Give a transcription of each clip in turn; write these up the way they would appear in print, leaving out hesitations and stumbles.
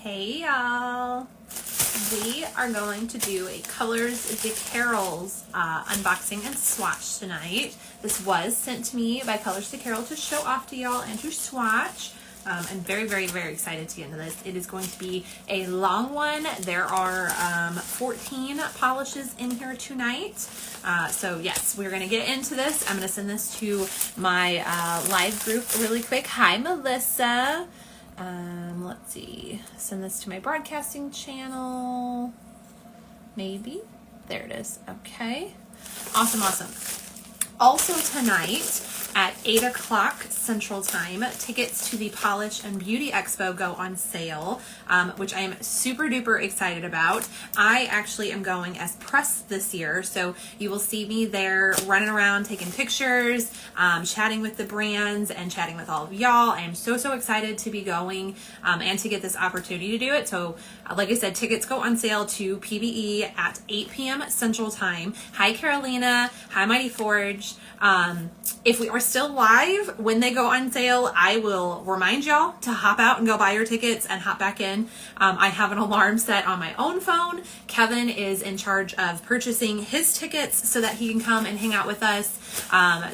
Hey y'all, we are going to do a Colors de Carols unboxing and swatch tonight. This was sent to me by Colors de Carol to show off to y'all and to swatch. I'm very, very, very excited to get into this. It is going to be a long one. There are 14 polishes in here tonight. So yes, we're gonna get into this. I'm gonna send this to my live group really quick. Hi, Melissa. Let's see, send this to my broadcasting channel, maybe. There it is. Okay, awesome. Also tonight at 8 o'clock Central Time, tickets to the Polish and Beauty Expo go on sale, which I am super duper excited about. I actually am going as press this year, so you will see me there running around taking pictures, chatting with the brands, and chatting with all of y'all. I am so excited to be going and to get this opportunity to do it. So like I said, tickets go on sale to PBE at 8 p.m. Central Time. Hi, Carolina. Hi, Mighty Forge. If we are still live when they go on sale, I will remind y'all to hop out and go buy your tickets and hop back in. I have an alarm set on my own phone. Kevin is in charge of purchasing his tickets so that he can come and hang out with us.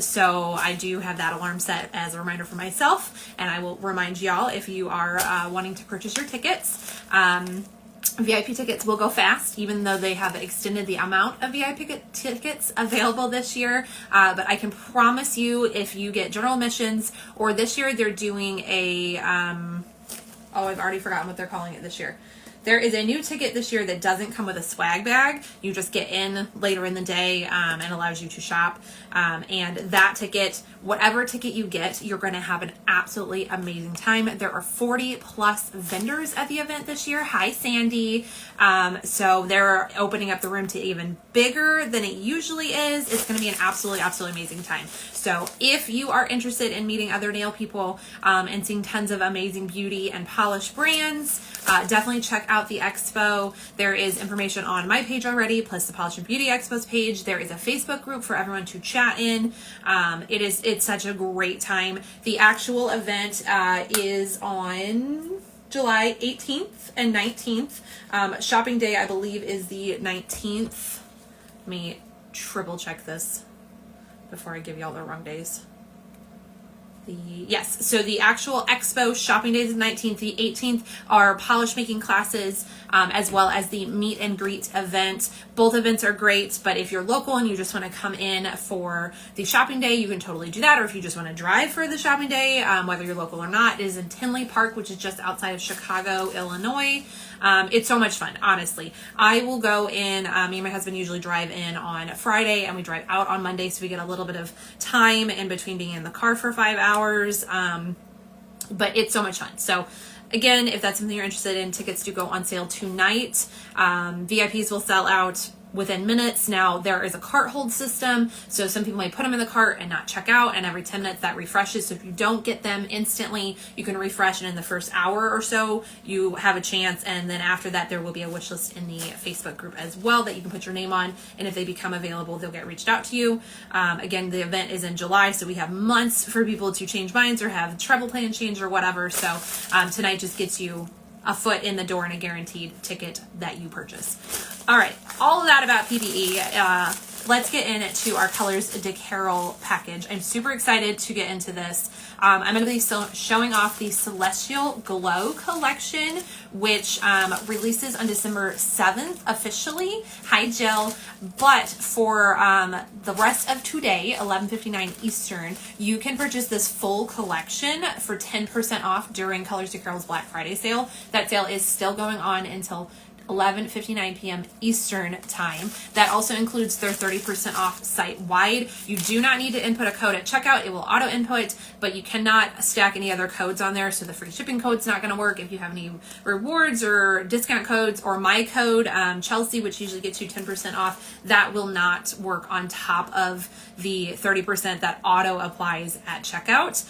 So I do have that alarm set as a reminder for myself, and I will remind y'all if you are wanting to purchase your tickets. VIP tickets will go fast, even though they have extended the amount of VIP tickets available this year. But I can promise you, if you get general admissions, or this year they're doing a, I've already forgotten what they're calling it this year. There is a new ticket this year that doesn't come with a swag bag. You just get in later in the day and allows you to shop. And that ticket, whatever ticket you get, you're going to have an absolutely amazing time. There are 40 plus vendors at the event this year. Hi, Sandy. So they're opening up the room to even bigger than it usually is. It's going to be an absolutely amazing time. So if you are interested in meeting other nail people and seeing tons of amazing beauty and polish brands, definitely check out the expo. There is information on my page already, plus the Polish and Beauty Expo's page. There is a Facebook group for everyone to chat in. It's such a great time. The actual event is on July 18th and 19th. Shopping day, I believe, is the 19th. Let me triple check this before I give y'all the wrong days. Yes, so the actual expo shopping days is the 19th. The 18th are polish making classes, as well as the meet and greet event. Both events are great, but if you're local and you just want to come in for the shopping day, you can totally do that. Or if you just want to drive for the shopping day, whether you're local or not, it is in Tinley Park, which is just outside of Chicago, Illinois. It's so much fun, honestly. I will go in, me and my husband usually drive in on Friday, and we drive out on Monday, so we get a little bit of time in between being in the car for 5 hours. But it's so much fun. So again, if that's something you're interested in, tickets do go on sale tonight. VIPs will sell out within minutes. Now, there is a cart hold system, so some people may put them in the cart and not check out, and every 10 minutes that refreshes. So if you don't get them instantly, you can refresh, and in the first hour or so, you have a chance. And then after that, there will be a wish list in the Facebook group as well that you can put your name on, and if they become available, they'll get reached out to you. Again, the event is in July, so we have months for people to change minds or have travel plans change or whatever. So tonight just gets you a foot in the door and a guaranteed ticket that you purchase. All right, all of that about PBE. Let's get into our Colors de Carol package. I'm super excited to get into this. I'm going to be showing off the Celestial Glow collection, which releases on December 7th officially. Hi, Jill. But for the rest of today, 11:59 Eastern, you can purchase this full collection for 10% off during Colors de Carol's Black Friday sale. That sale is still going on until 11:59 p.m. Eastern time. That also includes their 30% off site-wide. You do not need to input a code at checkout. It will auto-input, but you cannot stack any other codes on there, so the free shipping code's not going to work. If you have any rewards or discount codes, or my code, Chelsea, which usually gets you 10% off, that will not work on top of the 30% that auto-applies at checkout.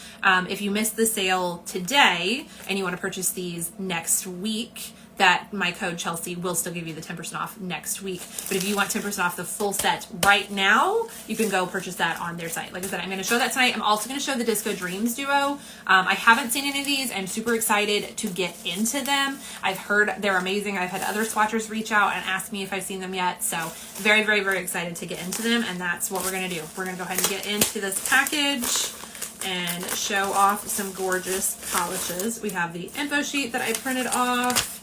If you missed the sale today and you want to purchase these next week, that my code Chelsea will still give you the 10% off next week. But if you want 10% off the full set right now, you can go purchase that on their site. Like I said, I'm going to show that tonight. I'm also going to show the DiscoDreams duo. I haven't seen any of these. I'm super excited to get into them. I've heard they're amazing. I've had other swatchers reach out and ask me if I've seen them yet. So very, very, very excited to get into them. And that's what we're going to do. We're going to go ahead and get into this package and show off some gorgeous polishes. We have the info sheet that I printed off.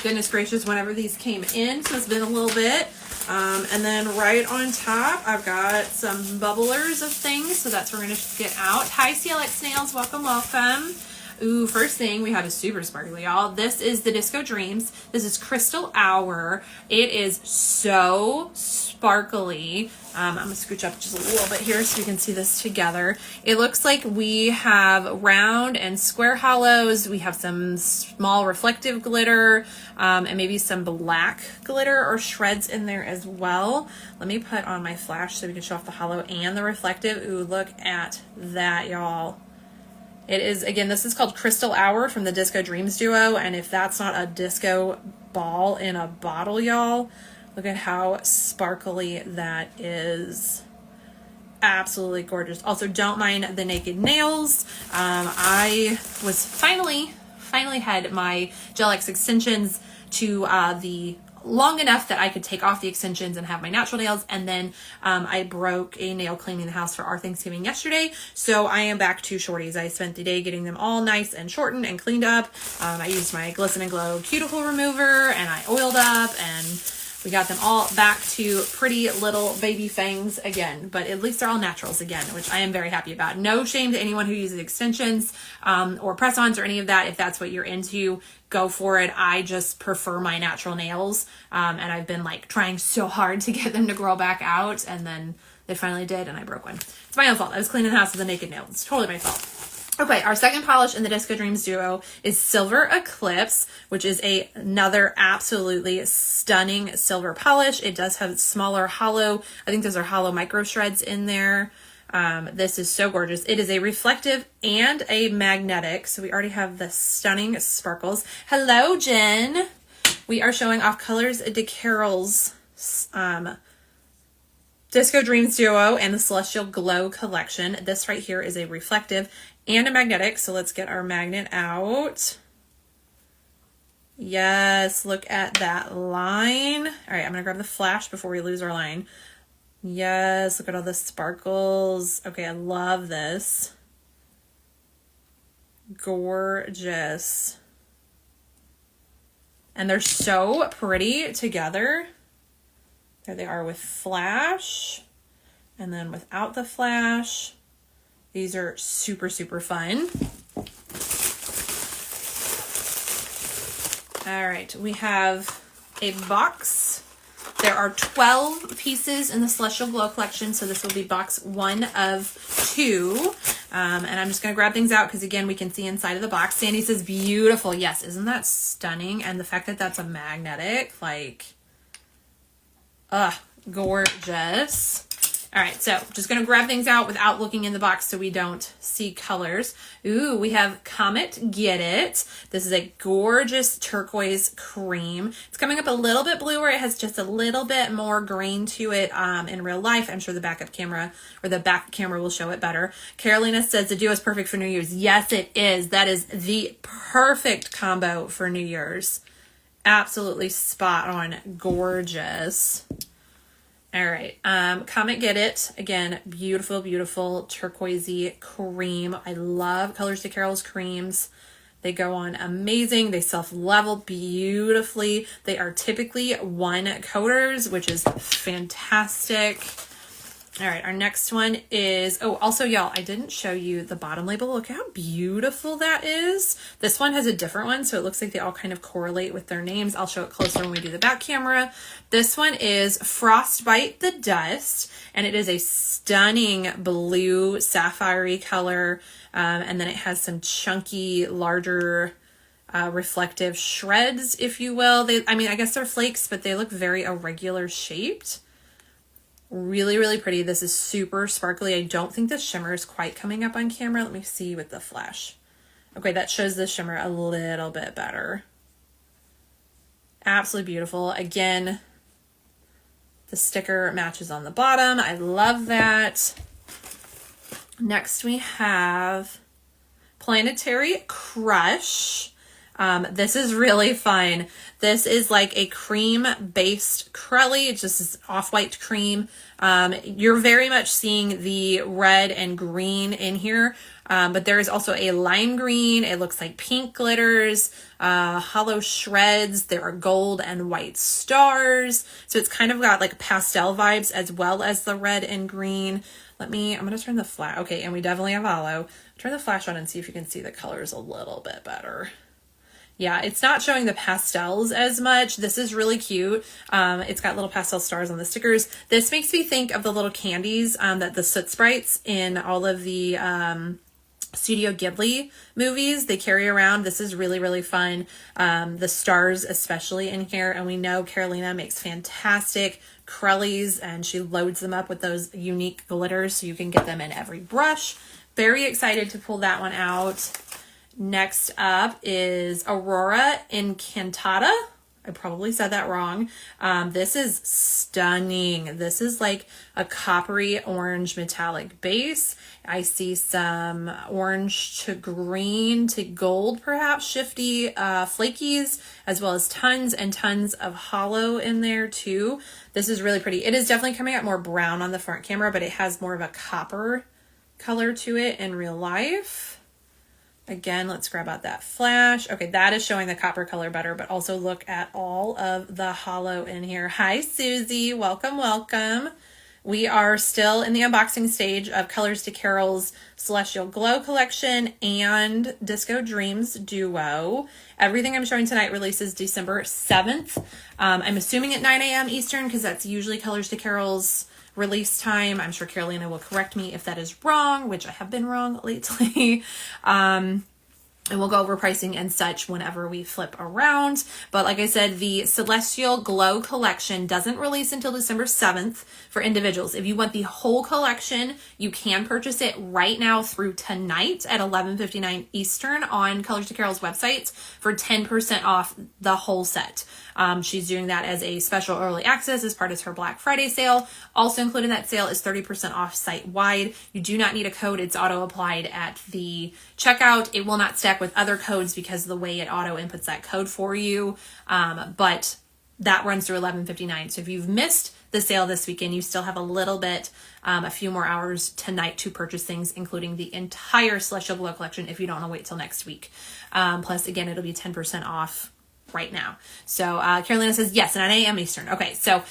Goodness gracious, whenever these came in, so it's been a little bit. And then right on top, I've got some bubblers of things, so that's what we're gonna get out. Hi CLX Nails, welcome, welcome. Ooh, first thing, we have a super sparkly, y'all. This is the DiscoDreams. This is Crystal Hour. It is so sparkly. I'm gonna scooch up just a little bit here so we can see this together. It looks like we have round and square hollows. We have some small reflective glitter, and maybe some black glitter or shreds in there as well. Let me put on my flash so we can show off the hollow and the reflective. Ooh, look at that, y'all. It is, again, this is called Crystal Hour from the DiscoDreams duo, and if that's not a disco ball in a bottle, y'all, look at how sparkly that is. Absolutely gorgeous. Also, don't mind the naked nails. I was finally had my Gel X extensions to the long enough that I could take off the extensions and have my natural nails, and then I broke a nail cleaning the house for our Thanksgiving yesterday, so I am back to shorties. I spent the day getting them all nice and shortened and cleaned up. I used my Glisten and Glow cuticle remover, and I oiled up, and we got them all back to pretty little baby fangs again, but at least they're all naturals again, which I am very happy about. No shame to anyone who uses extensions or press-ons or any of that. If that's what you're into, go for it. I just prefer my natural nails, and I've been like trying so hard to get them to grow back out, and then they finally did, and I broke one. It's my own fault. I was cleaning the house with a naked nail. It's totally my fault. Okay, our second polish in the DiscoDreams duo is Silver Eclipse, which is another absolutely stunning silver polish. It does have smaller hollow, I think those are hollow micro shreds in there. This is so gorgeous. It is a reflective and a magnetic, so we already have the stunning sparkles. Hello, Jen. We are showing off Colors de Carol's DiscoDreams duo and the Celestial Glow collection. This right here is a reflective and a magnetic, so let's get our magnet out. Yes, look at that line. All right, I'm gonna grab the flash before we lose our line. Yes, look at all the sparkles. Okay, I love this. Gorgeous. And they're so pretty together. There they are with flash, and then without the flash. These are super, super fun. All right, we have a box. There are 12 pieces in the Celestial Glow collection, so this will be box 1 of 2. And I'm just going to grab things out because, again, we can see inside of the box. Sandy says, beautiful. Yes, isn't that stunning? And the fact that that's a magnetic, like, gorgeous. All right, so just going to grab things out without looking in the box so we don't see colors. Ooh, we have Comet Get It. This is a gorgeous turquoise cream. It's coming up a little bit bluer. It has just a little bit more grain to it in real life. I'm sure the backup camera or the back camera will show it better. Carolina says the duo is perfect for New Year's. Yes, it is. That is the perfect combo for New Year's. Absolutely spot on. Gorgeous. All right, Comet Get It. Again, beautiful, beautiful turquoisey cream. I love Colors de Carol's creams. They go on amazing. They self-level beautifully. They are typically 1 coaters, which is fantastic. All right, our next one is, oh, also, y'all, I didn't show you the bottom label. Look how beautiful that is. This one has a different one, so it looks like they all kind of correlate with their names. I'll show it closer when we do the back camera. This one is Frostbite the Dust, and it is a stunning blue sapphire color, and then it has some chunky, larger, reflective shreds, if you will. I mean, I guess they're flakes, but they look very irregular shaped. Really, really pretty. This is super sparkly. I don't think the shimmer is quite coming up on camera. Let me see with the flash. Okay, that shows the shimmer a little bit better. Absolutely beautiful. Again, the sticker matches on the bottom. I love that. Next we have Planetary Crush. This is really fun. This is like a cream-based Crelly. It's just this off-white cream. You're very much seeing the red and green in here, but there is also a lime green. It looks like pink glitters, hollow shreds. There are gold and white stars. So it's kind of got like pastel vibes as well as the red and green. I'm going to turn the flash. Okay, and we definitely have hollow. Turn the flash on and see if you can see the colors a little bit better. Yeah, it's not showing the pastels as much. This is really cute. It's got little pastel stars on the stickers. This makes me think of the little candies that the Soot Sprites in all of the Studio Ghibli movies they carry around. This is really, really fun. The stars especially in here. And we know Carolina makes fantastic Crellies and she loads them up with those unique glitters so you can get them in every brush. Very excited to pull that one out. Next up is Aurora Incantata. I probably said that wrong. This is stunning. This is like a coppery orange metallic base. I see some orange to green to gold, perhaps shifty flakies, as well as tons and tons of hollow in there too. This is really pretty. It is definitely coming out more brown on the front camera, but it has more of a copper color to it in real life. Again, let's grab out that flash. Okay, that is showing the copper color better, but also look at all of the hollow in here. Hi, Susie. Welcome, welcome. We are still in the unboxing stage of Colors to Carol's Celestial Glow collection and Disco Dreams Duo. Everything I'm showing tonight releases December 7th. I'm assuming at 9 a.m. Eastern because that's usually Colors to Carol's release time. I'm sure Carolina will correct me if that is wrong, which I have been wrong lately. And we'll go over pricing and such whenever we flip around. But like I said, the Celestial Glow collection doesn't release until December 7th for individuals. If you want the whole collection, you can purchase it right now through tonight at 11:59 Eastern on Colors to Carol's website for 10% off the whole set. She's doing that as a special early access as part of her Black Friday sale. Also included in that sale is 30% off site-wide. You do not need a code. It's auto-applied at the checkout. It will not stack with other codes because of the way it auto-inputs that code for you. But that runs through 11:59. So if you've missed the sale this weekend, you still have a little bit, a few more hours tonight to purchase things, including the entire Celestial Glow collection if you don't want to wait till next week. Plus, again, it'll be 10% off right now. So Carolina says, yes, 9 a.m. Eastern. Okay, so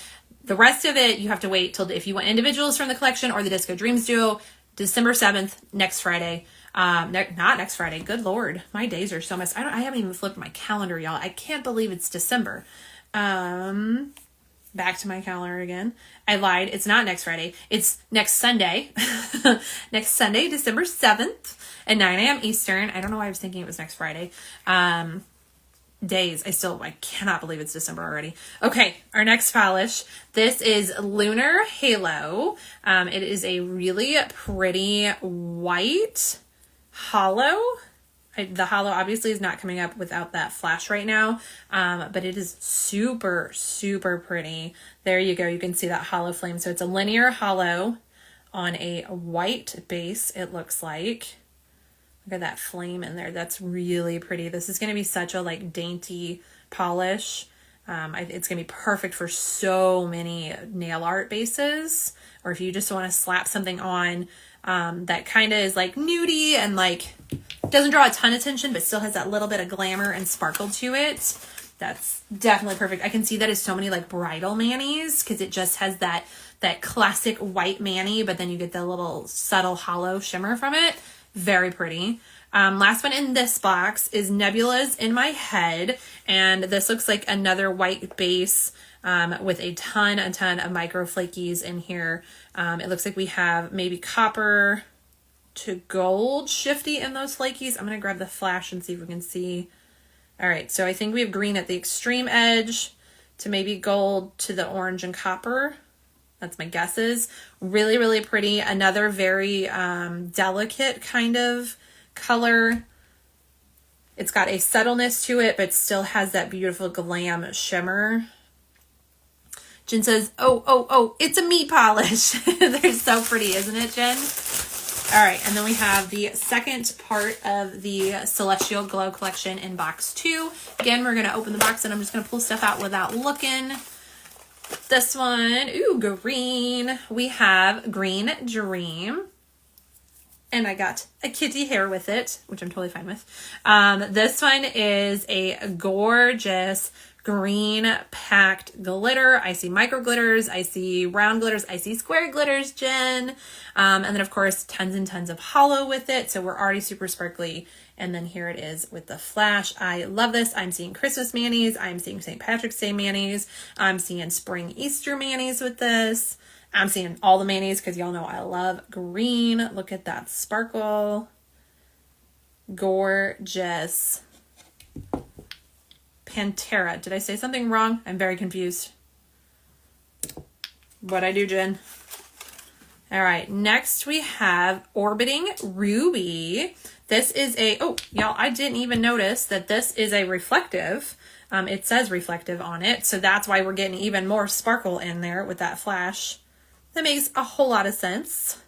the rest of it, you have to wait till, if you want individuals from the collection or the Disco Dreams Duo, December 7th, next Friday. Not next Friday. Good Lord. My days are so messed. I haven't even flipped my calendar, y'all. I can't believe it's December. Back to my calendar again. I lied. It's not next Friday. It's next Sunday. Next Sunday, December 7th at 9 a.m. Eastern. I don't know why I was thinking it was next Friday. Days. I cannot believe it's December already. Okay, our next polish. This is Lunar Halo. It is a really pretty white hollow. The hollow obviously is not coming up without that flash right now, but it is super, super pretty. There you go. You can see that hollow flame. So it's a linear hollow on a white base, it looks like. Look at that flame in there. That's really pretty. This is going to be such a dainty polish. It's going to be perfect for so many nail art bases, or if you just want to slap something on that kind of is nudie and doesn't draw a ton of attention, but still has that little bit of glamour and sparkle to it. That's definitely perfect. I can see that as so many bridal manis because it just has that classic white mani, but then you get the little subtle hollow shimmer from it. Very pretty. Last one in this box is Nebula's in My Head, and this looks like another white base with a ton of micro flakies in here. It looks like we have maybe copper to gold shifty in those flakies. I'm going to grab the flash and see if we can see. All right, so I think we have green at the extreme edge to maybe gold to the orange and copper. That's my guesses. Really, really pretty. Another very delicate kind of color. It's got a subtleness to it, but still has that beautiful glam shimmer. Jen says, oh, it's a meat polish. They're so pretty, isn't it, Jen? All right, and then we have the second part of the Celestial Glow Collection in box 2. Again, we're going to open the box, and I'm just going to pull stuff out without looking. This one, ooh, green. We have Green Dream. And I got a kitty hair with it, which I'm totally fine with. This one is a gorgeous green packed glitter. I see micro glitters. I see round glitters. I see square glitters, Jen. And then, of course, tons and tons of hollow with it. So we're already super sparkly. And then here it is with the flash. I love this. I'm seeing Christmas mayonnaise. I'm seeing St. Patrick's Day mayonnaise. I'm seeing spring Easter mayonnaise with this. I'm seeing all the mayonnaise because y'all know I love green. Look at that sparkle. Gorgeous. Pantera. Did I say something wrong? I'm very confused. What'd I do, Jen? All right. Next we have Orbiting Ruby. This is a, oh, y'all, I didn't even notice that this is a reflective. It says reflective on it. So that's why we're getting even more sparkle in there with that flash. That makes a whole lot of sense.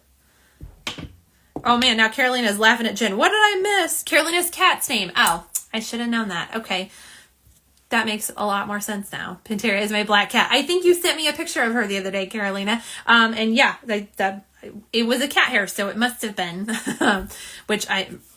Oh man, now Carolina's laughing at Jen. What did I miss? Carolina's cat's name. Oh, I should have known that. Okay. That makes a lot more sense now. Pantera is my black cat. I think you sent me a picture of her the other day, Carolina. And yeah, it was a cat hair, so it must have been. Which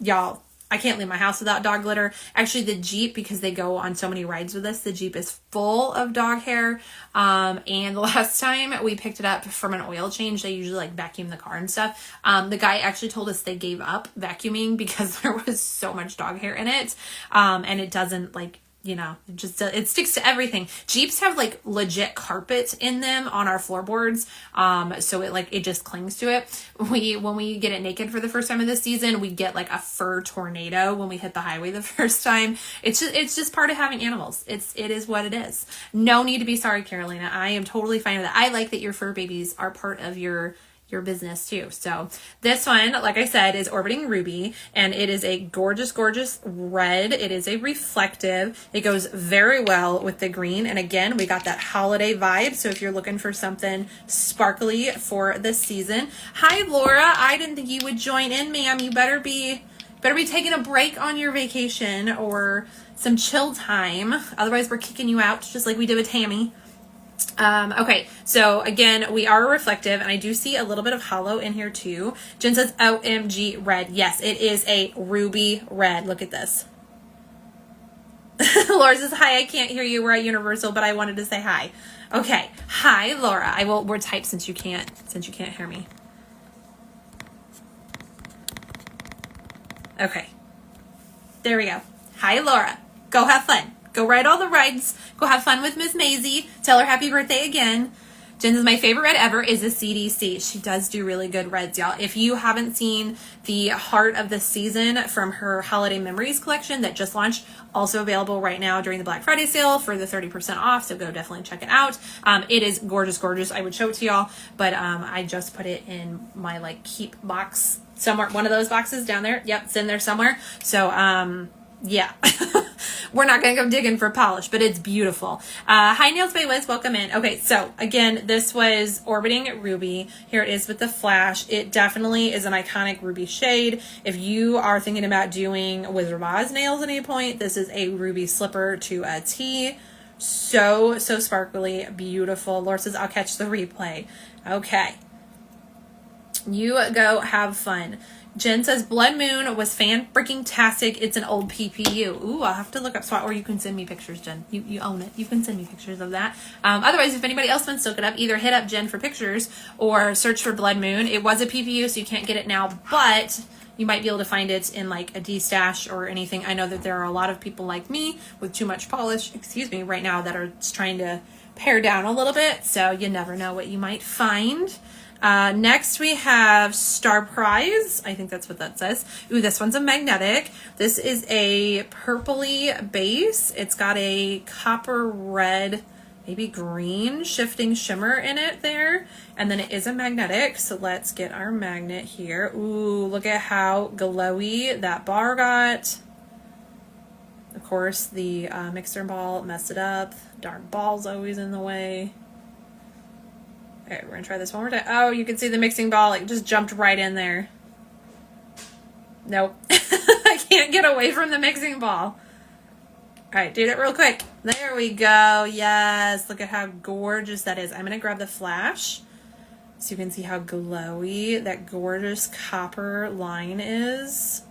y'all, I can't leave my house without dog glitter. Actually, the Jeep, because they go on so many rides with us, the Jeep is full of dog hair. And the last time we picked it up from an oil change, they usually like vacuum the car and stuff. The guy actually told us they gave up vacuuming because there was so much dog hair in it. And it doesn't like, you know, it sticks to everything. Jeeps have like legit carpet in them on our floorboards. So it just clings to it. When we get it naked for the first time of the season, we get like a fur tornado when we hit the highway the first time. It's just part of having animals. It is what it is. No need to be sorry, Carolina. I am totally fine with that. I like that your fur babies are part of your business too. So this one, like I said, is Orbiting Ruby, and it is a gorgeous, gorgeous red. It is a reflective. It goes very well with the green. And again, we got that holiday vibe. So if you're looking for something sparkly for this season. Hi, Laura. I didn't think you would join in, ma'am. You better be taking a break on your vacation or some chill time. Otherwise, we're kicking you out just like we did with Tammy. Okay, so again, we are reflective, and I do see a little bit of hollow in here too. Jen says, OMG red. Yes, it is a ruby red. Look at this. Laura says, hi, I can't hear you. We're at Universal, but I wanted to say hi. Okay. Hi, Laura. I will word type since you can't hear me. Okay. There we go. Hi, Laura. Go have fun. Go ride all the rides. Go have fun with Miss Maisie. Tell her happy birthday again. Jen says, my favorite red ever is a CDC. She does do really good reds, y'all. If you haven't seen the Heart of the Season from her Holiday Memories collection that just launched, also available right now during the Black Friday sale for the 30% off, so go definitely check it out. It is gorgeous, gorgeous. I would show it to y'all, but I just put it in my like keep box somewhere. One of those boxes down there. Yep, it's in there somewhere. So, yeah. We're not going to go digging for polish, but it's beautiful. Hi, Nails by Wiz. Welcome in. Okay, so again, this was Orbiting Ruby. Here it is with the flash. It definitely is an iconic ruby shade. If you are thinking about doing Wizard of Oz nails at any point, this is a ruby slipper to a T. So sparkly, beautiful. Laura says, I'll catch the replay. Okay. You go have fun. Jen says, Blood Moon was fan-freaking-tastic. It's an old PPU. Ooh, I'll have to look up swatch, or you can send me pictures, Jen. You own it. You can send me pictures of that. Otherwise, if anybody else wants to look it up, either hit up Jen for pictures or search for Blood Moon. It was a PPU, so you can't get it now, but you might be able to find it in like a D-stash or anything. I know that there are a lot of people like me with too much polish, right now that are just trying to pare down a little bit, so you never know what you might find. Next we have Star Prize. I think that's what that says. Ooh, this one's a magnetic. This is a purpley base. It's got a copper red, maybe green shifting shimmer in it there. And then it is a magnetic. So let's get our magnet here. Ooh, look at how glowy that bar got. of course, the mixer ball messed it up. Darn ball's always in the way. All right, we're gonna try this one more time. Oh, you can see the mixing ball, it just jumped right in there. Nope. I can't get away from the mixing ball. All right, do it real quick. There we go. Yes, look at how gorgeous that is. I'm gonna grab the flash so you can see how glowy that gorgeous copper line is.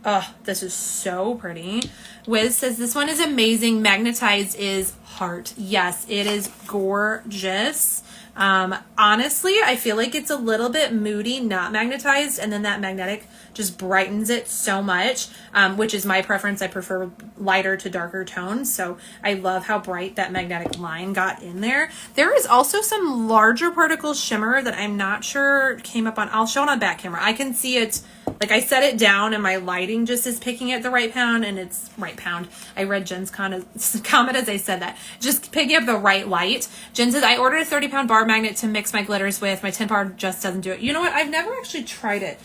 Oh, this is so pretty. Wiz says this one is amazing. Magnetized is heart. Yes, it is gorgeous. Honestly, I feel like it's a little bit moody, not magnetized, and then that magnetic just brightens it so much, which is my preference. I prefer lighter to darker tones, so I love how bright that magnetic line got in there. There is also some larger particle shimmer that I'm not sure came up on. I'll show it on back camera. I can see it, like I set it down and my lighting just is picking it the right pound, and it's right pound. I read Jen's comment as I said that. Just picking up the right light. Jen says, I ordered a 30-pound bar magnet to mix my glitters with. My 10-pound just doesn't do it. You know what? I've never actually tried it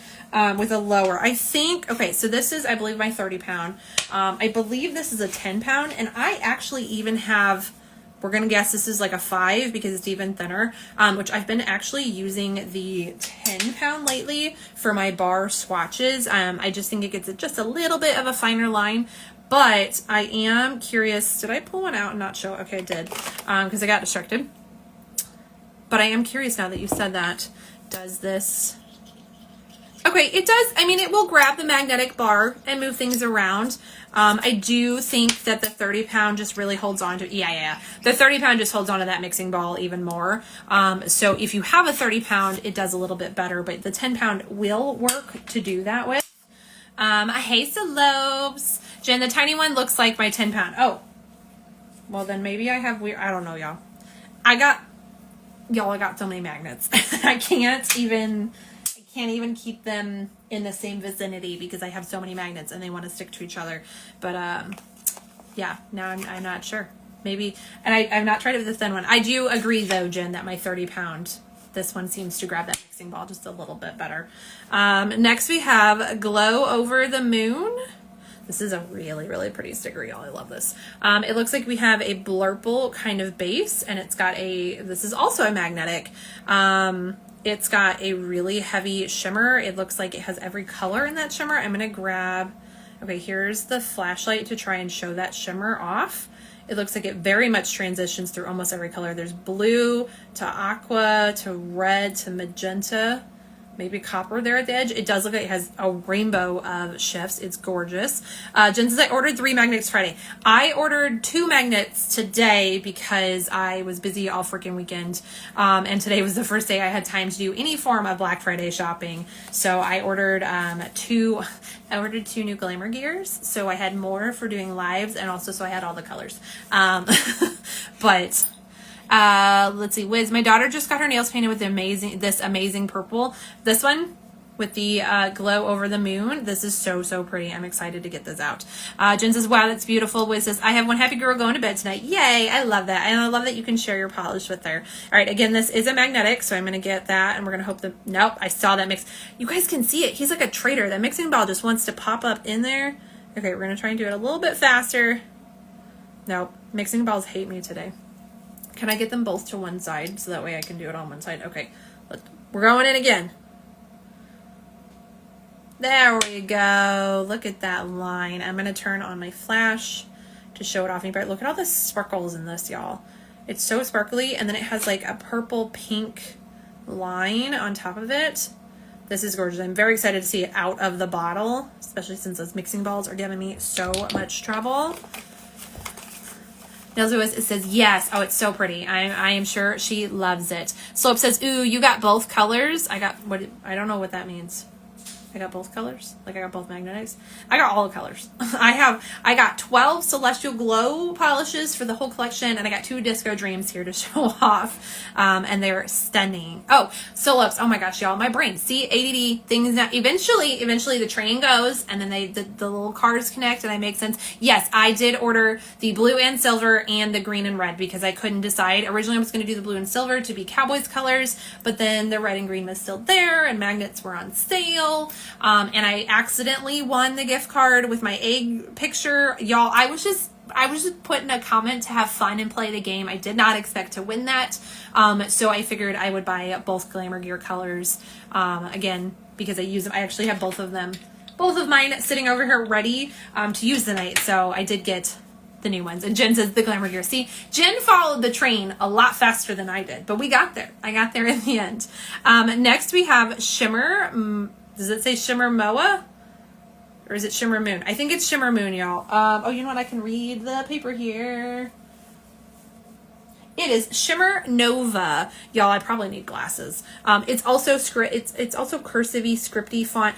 with a lower. I think, okay, so this is, I believe, my 30-pound. I believe this is a 10-pound, and I actually even have, we're going to guess this is like a 5 because it's even thinner, which I've been actually using the 10-pound lately for my bar swatches. I just think it gets just a little bit of a finer line, but I am curious. Did I pull one out and not show? Okay, I did, because I got distracted. But I am curious now that you said that. Does this... Okay, it does. I mean, it will grab the magnetic bar and move things around. I do think that the 30-pound just really holds on to, yeah. The 30-pound just holds on to that mixing ball even more. So if you have a 30-pound, it does a little bit better, but the 10-pound will work to do that with. Hey, Salopes. Jen, the tiny one looks like my 10-pound. Oh, well then maybe I have weird, I don't know, y'all. I got so many magnets. I can't even keep them in the same vicinity because I have so many magnets and they want to stick to each other. But yeah, now I'm not sure. Maybe, and I've not tried it with the thin one. I do agree though, Jen, that my 30-pound, this one seems to grab that mixing ball just a little bit better. Next we have Glow Over the Moon. This is a really, really pretty sticker, y'all. I love this. It looks like we have a blurple kind of base, and it's got this is also a magnetic. It's got a really heavy shimmer. It looks like it has every color in that shimmer. I'm gonna grab, okay, here's the flashlight to try and show that shimmer off. It looks like it very much transitions through almost every color. There's blue to aqua to red to magenta, maybe copper there at the edge. It does look like it has a rainbow of shifts. It's gorgeous. Jen says, I ordered 3 magnets Friday. I ordered 2 magnets today because I was busy all freaking weekend. And today was the first day I had time to do any form of Black Friday shopping. So I ordered 2 new glamour gears. So I had more for doing lives, and also so I had all the colors. But let's see, Wiz, my daughter just got her nails painted with this amazing purple. This one with the Glow Over the Moon. This is so pretty. I'm excited to get this out. Jen says, wow, that's beautiful. Wiz says, I have one happy girl going to bed tonight. Yay, I love that. And I love that you can share your polish with her. All right, again, this is a magnetic, so I'm going to get that, and we're going to hope that, nope, I saw that mix. You guys can see it. He's like a traitor. That mixing ball just wants to pop up in there. Okay, we're going to try and do it a little bit faster. Nope, mixing balls hate me today. Can I get them both to one side so that way I can do it on one side? Okay, we're going in again. There we go. Look at that line. I'm going to turn on my flash to show it off any bright. Look at all the sparkles in this, y'all. It's so sparkly, and then it has like a purple pink line on top of it. This is gorgeous. I'm very excited to see it out of the bottle, especially since those mixing balls are giving me so much trouble. It says yes. Oh, it's so pretty. I am sure she loves it. Slope says, ooh, you got both colors. I don't know what that means. I got both colors. Like I got both magnetics. I got all the colors. I got 12 Celestial Glow polishes for the whole collection, and I got 2 DiscoDreams here to show off. And they're stunning. Oh, Phillips. Oh my gosh, y'all, my brain. See, ADD things now. Eventually the train goes, and then the little cars connect, and I make sense. Yes, I did order the blue and silver and the green and red because I couldn't decide. Originally, I was going to do the blue and silver to be Cowboys colors, but then the red and green was still there, and magnets were on sale. And I accidentally won the gift card with my egg picture. Y'all, I was just putting a comment to have fun and play the game. I did not expect to win that. So I figured I would buy both Glamour Gear colors, again, because I use them. I actually have both of them, both of mine sitting over here ready to use tonight. So I did get the new ones. And Jen says the Glamour Gear. See, Jen followed the train a lot faster than I did, but we got there. I got there in the end. Next we have Shimmer. Does it say Shimmer Moa? Or is it Shimmer Moon? I think it's Shimmer Moon, y'all. Oh, you know what? I can read the paper here. It is Shimmer Nova. Y'all, I probably need glasses. It's also it's also cursive-y, scripty font.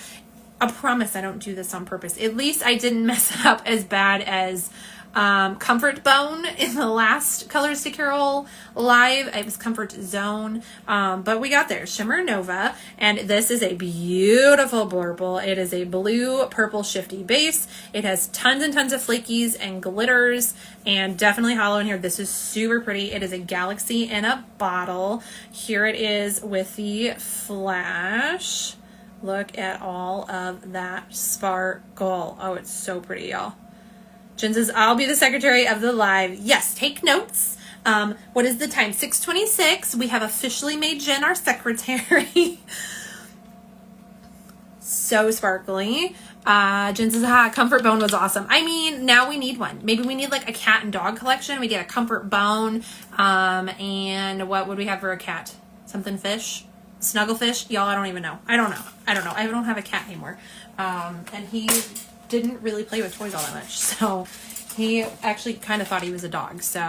I promise I don't do this on purpose. At least I didn't mess it up as bad as Comfort Bone in the last Colors to Carol live. It was Comfort Zone, but we got there. Shimmer Nova, and this is a beautiful blurple. It is a blue purple shifty base. It has tons and tons of flakies and glitters, and definitely hollow in here. This is super pretty. It is a galaxy in a bottle. Here it is with the flash. Look at all of that sparkle. Oh, it's so pretty, y'all. Jen says, I'll be the secretary of the live. Yes, take notes. What is the time? 6:26. We have officially made Jen our secretary. So sparkly. Jen says, Comfort Bone was awesome. I mean, now we need one. Maybe we need like a cat and dog collection. We get a Comfort Bone. And what would we have for a cat? Something fish? Snugglefish? Y'all, I don't even know. I don't know. I don't have a cat anymore. And he didn't really play with toys all that much, so he actually kind of thought he was a dog. So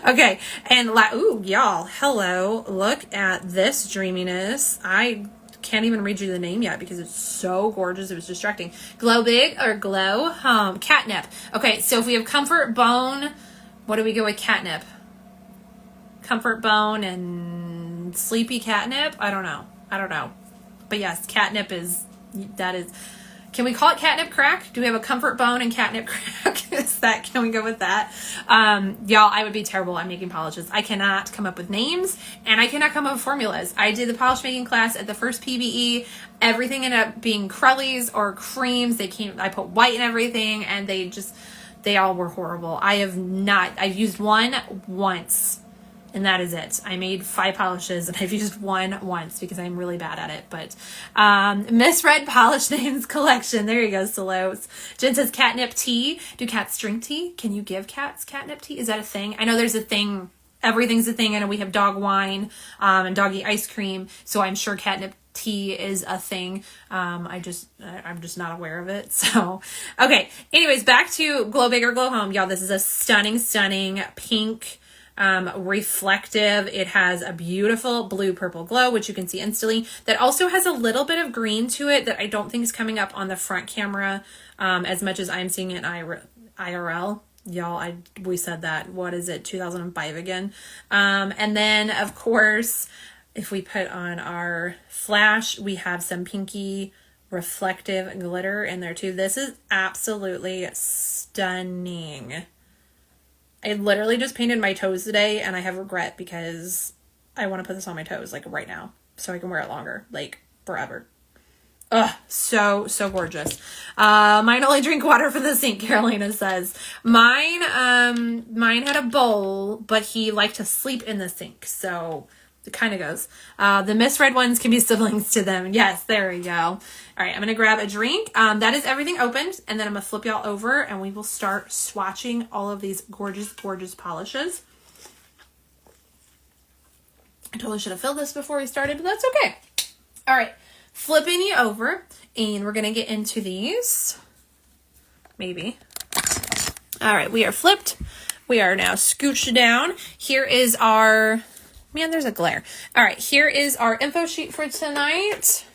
okay, and ooh, y'all, hello, look at this dreaminess. I can't even read you the name yet because it's so gorgeous. It was distracting. Glow Big or Glow Catnip. Okay, so if we have Comfort Bone, what do we go with Catnip? Comfort Bone and Sleepy Catnip? I don't know, but yes, Catnip is, that is. Can we call it Catnip Crack? Do we have a Comfort Bone and Catnip Crack? Can we go with that? Y'all, I would be terrible at making polishes. I cannot come up with names, and I cannot come up with formulas. I did the polish making class at the first PBE. Everything ended up being crullies or creams. I put white in everything, and they all were horrible. I've used one once. And that is it. I made 5 polishes and I've used one once because I'm really bad at it. But Misread Polish Names Collection. There you go, Solos. Jen says catnip tea. Do cats drink tea? Can you give cats catnip tea? Is that a thing? I know there's a thing. Everything's a thing. I know we have dog wine and doggy ice cream. So I'm sure catnip tea is a thing. I'm just not aware of it. So, okay. Anyways, back to Glow Big or Glow Home. Y'all, this is a stunning pink reflective. It has a beautiful blue purple glow, which you can see instantly. That also has a little bit of green to it that I don't think is coming up on the front camera as much as I'm seeing it in IRL. Y'all, we said that. What is it? 2005 again. And then of course, if we put on our flash, we have some pinky reflective glitter in there too. This is absolutely stunning. I literally just painted my toes today and I have regret because I want to put this on my toes like right now so I can wear it longer, like forever. Ugh, so gorgeous. Mine only drink water from the sink, Carolina says. Mine had a bowl, but he liked to sleep in the sink, so it kind of goes. The misread ones can be siblings to them. Yes, there we go. All right, I'm going to grab a drink. That is everything opened, and then I'm going to flip y'all over, and we will start swatching all of these gorgeous polishes. I totally should have filled this before we started, but that's okay. All right, flipping you over, and we're going to get into these. Maybe. All right, we are flipped. We are now scooched down. Here is our... Man, there's a glare. All right, here is our info sheet for tonight.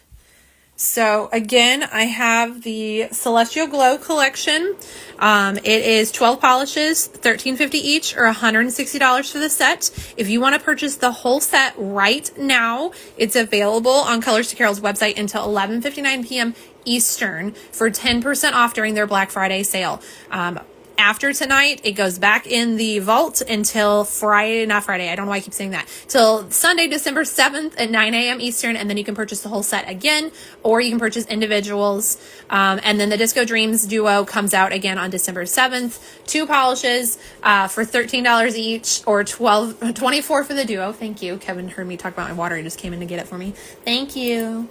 So again, I have the Celestial Glow collection. It is 12 polishes, $13.50 each, or $160 for the set. If you want to purchase the whole set right now, it's available on Colors to Carol's website until 11:59 p.m. Eastern for 10% off during their Black Friday sale. after tonight, it goes back in the vault until not Friday. I don't know why I keep saying that. Till Sunday, December 7th at 9 a.m. Eastern. And then you can purchase the whole set again, or you can purchase individuals. And then the Disco Dreams Duo comes out again on December 7th. 2 polishes for $13 each, or $24 for the duo. Thank you. Kevin heard me talk about my water. He just came in to get it for me. Thank you.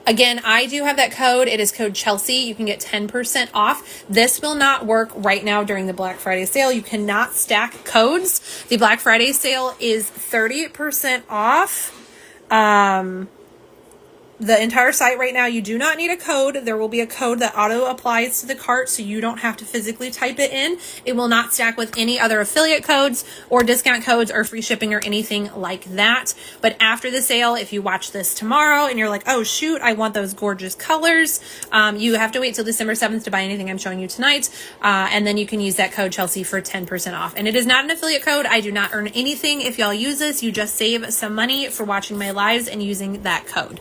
Again, I do have that code. It is code Chelsea. You can get 10% off. This will not work right now during the Black Friday sale. You cannot stack codes. The Black Friday sale is 30% off. The entire site right now, you do not need a code. There will be a code that auto applies to the cart, so you don't have to physically type it in. It will not stack with any other affiliate codes or discount codes or free shipping or anything like that. But after the sale, if you watch this tomorrow and you're like, oh shoot, I want those gorgeous colors, you have to wait till December 7th to buy anything I'm showing you tonight. And then you can use that code Chelsea for 10% off. And it is not an affiliate code. I do not earn anything if y'all use this. You just save some money for watching my lives and using that code.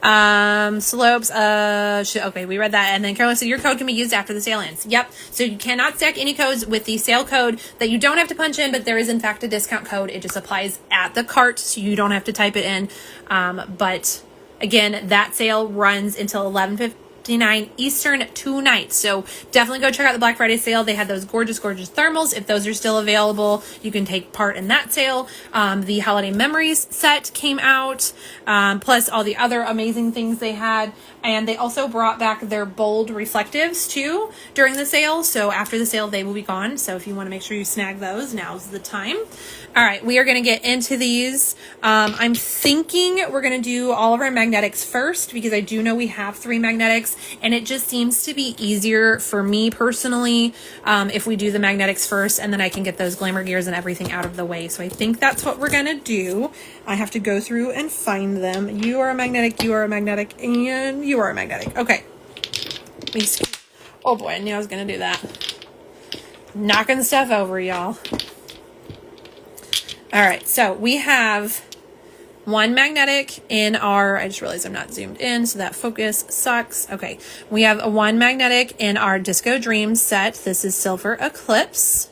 Slopes, okay, we read that. And then Carolyn said your code can be used after the sale ends. Yep. So you cannot stack any codes with the sale code that you don't have to punch in, but there is in fact a discount code. It just applies at the cart, so you don't have to type it in. But again, that sale runs until 11:59 Eastern tonight. So definitely go check out the Black Friday sale. They had those gorgeous, gorgeous thermals. If those are still available, you can take part in that sale. The Holiday Memories set came out, plus all the other amazing things they had. And they also brought back their bold reflectives too during the sale. So after the sale, they will be gone. So if you want to make sure you snag those, now's the time. All right, we are going to get into these. I'm thinking we're going to do all of our magnetics first, because I do know we have 3 magnetics, and it just seems to be easier for me personally if we do the magnetics first, and then I can get those glamour gears and everything out of the way. So I think that's what we're going to do. I have to go through and find them. You are a magnetic, you are a magnetic, and you are a magnetic. Okay. Oh boy, I knew I was going to do that. Knocking stuff over, y'all. All right, so we have 1 magnetic in our, I just realized I'm not zoomed in, so that focus sucks. Okay, we have a 1 magnetic in our Disco Dream set. This is Silver Eclipse.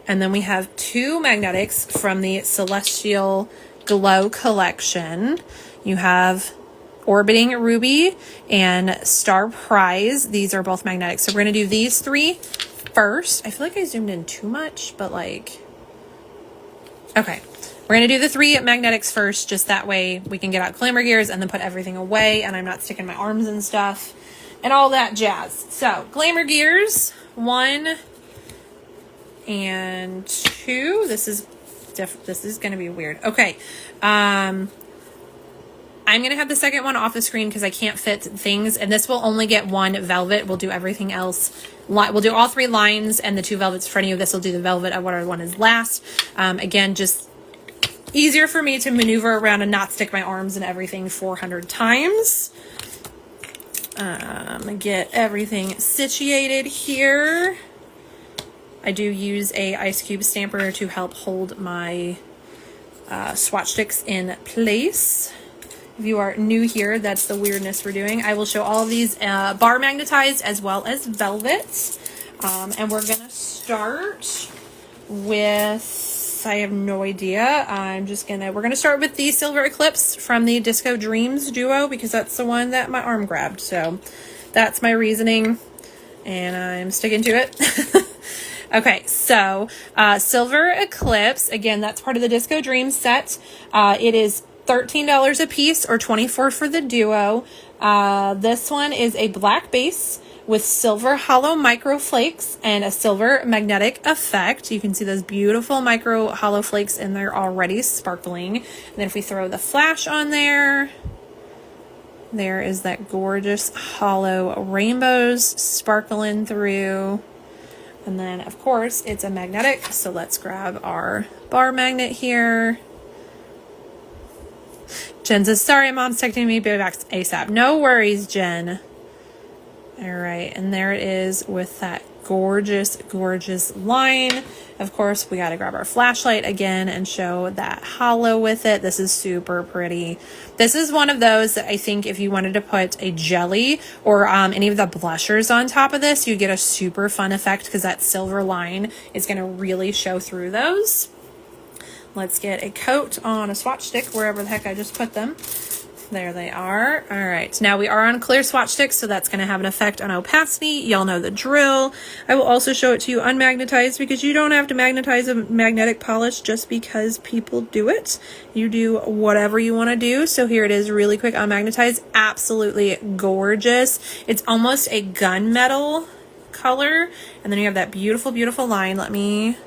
And then we have 2 magnetics from the Celestial Glow collection. You have Orbiting Ruby and Star Prize. These are both magnetics. So we're going to do these 3 first. I feel like I zoomed in too much, but like... Okay, we're going to do the 3 magnetics first, just that way we can get out glamour gears and then put everything away, and I'm not sticking my arms and stuff and all that jazz. So, glamour gears, 1 and 2. This is going to be weird. Okay, I'm going to have the second one off the screen because I can't fit things, and this will only get 1 velvet. We'll do everything else. We'll do all 3 lines and the 2 velvets in front of you. This will do the velvet of what our one is last. Again, just easier for me to maneuver around and not stick my arms and everything 400 times. Get everything situated here. I do use a ice cube stamper to help hold my swatch sticks in place. If you are new here, that's the weirdness we're doing. I will show all of these bar magnetized as well as velvets. And we're going to start with, I have no idea. We're going to start with the Silver Eclipse from the Disco Dreams duo, because that's the one that my arm grabbed. So that's my reasoning, and I'm sticking to it. Okay, so Silver Eclipse, again, that's part of the Disco Dreams set. It is $13 a piece, or $24 for the duo. This one is a black base with silver hollow micro flakes and a silver magnetic effect. You can see those beautiful micro hollow flakes in there already sparkling. And then if we throw the flash on there, there is that gorgeous hollow rainbows sparkling through. And then of course it's a magnetic, so let's grab our bar magnet here. Jen says, sorry, Mom's texting me, be back ASAP. No worries, Jen. All right, and there it is with that gorgeous, gorgeous line. Of course, we got to grab our flashlight again and show that hollow with it. This is super pretty. This is one of those that I think if you wanted to put a jelly or any of the blushers on top of this, you get a super fun effect because that silver line is going to really show through those. Let's get a coat on a swatch stick, wherever the heck I just put them. There they are. All right, now we are on clear swatch sticks, so that's going to have an effect on opacity. Y'all know the drill. I will also show it to you unmagnetized because you don't have to magnetize a magnetic polish just because people do it. You do whatever you want to do. So here it is really quick unmagnetized. Absolutely gorgeous. It's almost a gunmetal color. And then you have that beautiful, beautiful line. Let me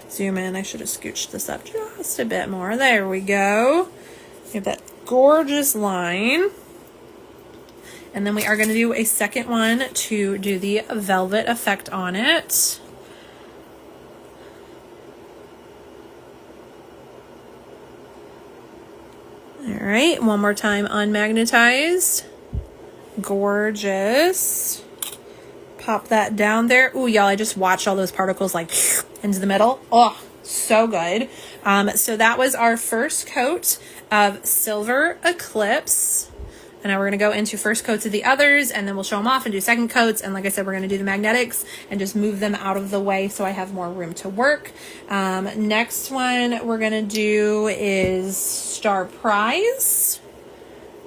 zoom in. I should have scooched this up just a bit more. There we go. You have that gorgeous line. And then we are going to do a second one to do the velvet effect on it. All right, one more time unmagnetized. Gorgeous. Pop that down there. Ooh, y'all, I just watched all those particles like into the middle. Oh, so good. So that was our first coat of Silver Eclipse. And now we're going to go into first coats of the others, and then we'll show them off and do second coats. And like I said, we're going to do the magnetics and just move them out of the way so I have more room to work. Next one we're going to do is Star Prize.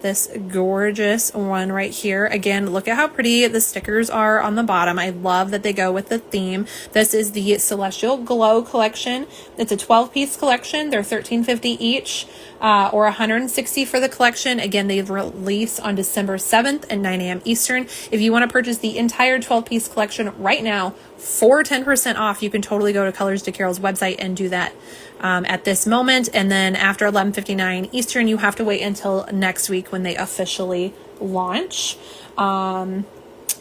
This gorgeous one right here. Again, look at how pretty the stickers are on the bottom. I love that they go with the theme. This is the Celestial Glow collection. It's a 12-piece collection. They're $13.50 each, or $160 for the collection. Again, they release on December 7th at 9 a.m. Eastern. If you want to purchase the entire 12-piece collection right now for 10% off, you can totally go to Colors to Carol's website and do that at this moment. And then after 11:59 Eastern, you have to wait until next week when they officially launch.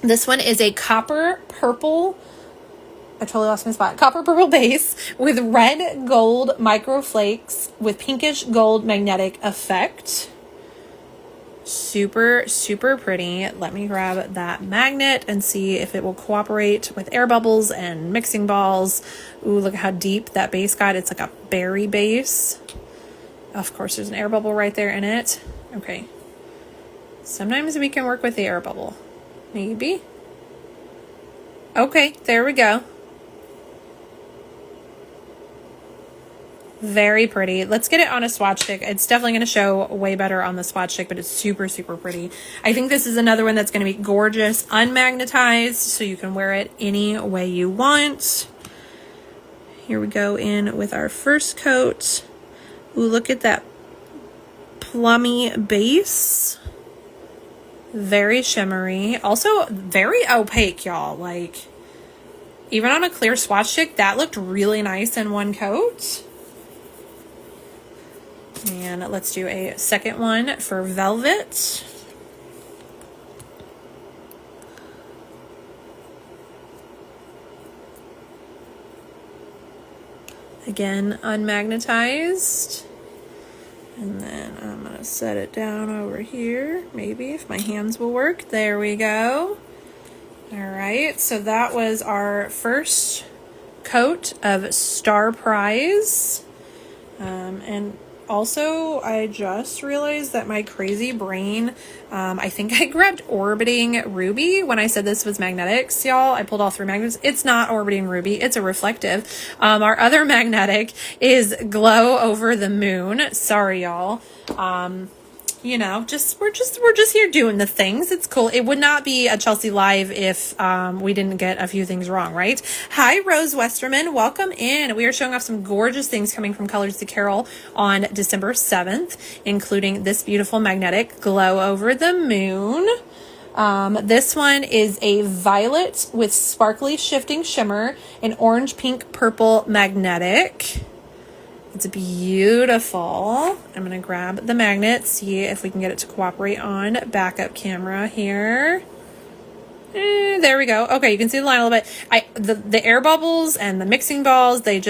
This one is a copper purple. I totally lost my spot. Copper purple base with red gold micro flakes with pinkish gold magnetic effect. Super, super pretty. Let me grab that magnet and see if it will cooperate with air bubbles and mixing balls. Ooh, look at how deep that base got. It's like a berry base. Of course, there's an air bubble right there in it. Okay. Sometimes we can work with the air bubble. Maybe. Okay, there we go. Very pretty. Let's get it on a swatch stick. It's definitely going to show way better on the swatch stick, but it's super, super pretty. I think this is another one that's going to be gorgeous, unmagnetized, so you can wear it any way you want. Here we go in with our first coat. Ooh, look at that plummy base. Very shimmery. Also very opaque, y'all. Like, even on a clear swatch stick, that looked really nice in one coat. And let's do a second one for velvet. Again, unmagnetized. And then I'm going to set it down over here, maybe, if my hands will work. There we go. All right, so that was our first coat of Star Prize. And also, I just realized that my crazy brain, I think I grabbed Orbiting Ruby when I said this was magnetics, y'all. I pulled all three magnets. It's not Orbiting Ruby. It's a reflective. Our other magnetic is Glow Over the Moon. Sorry, y'all. You know, we're just here doing the things. It's cool. It would not be a Chelsea Live if we didn't get a few things wrong, right? Hi, Rose Westerman. Welcome in. We are showing off some gorgeous things coming from Colors to Carol on December 7th, including this beautiful magnetic Glow Over the Moon. This one is a violet with sparkly shifting shimmer, an orange, pink, purple magnetic. It's beautiful. I'm going to grab the magnet, see if we can get it to cooperate on backup camera here. There we go. Okay, you can see the line a little bit. The air bubbles and the mixing balls, they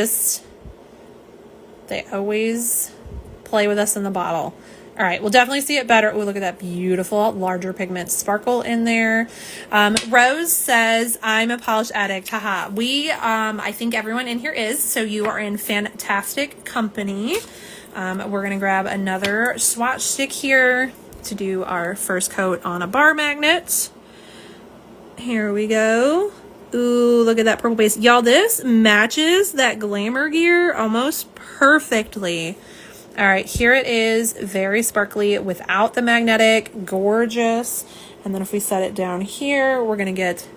always play with us in the bottle. All right, we'll definitely see it better. Oh, look at that beautiful larger pigment sparkle in there. Rose says, I'm a polish addict. Haha. I think everyone in here is, so you are in fantastic company. We're going to grab another swatch stick here to do our first coat on a bar magnet. Here we go. Ooh, look at that purple base. Y'all, this matches that glamour gear almost perfectly. All right, here it is, very sparkly without the magnetic, gorgeous. And then if we set it down here, we're gonna get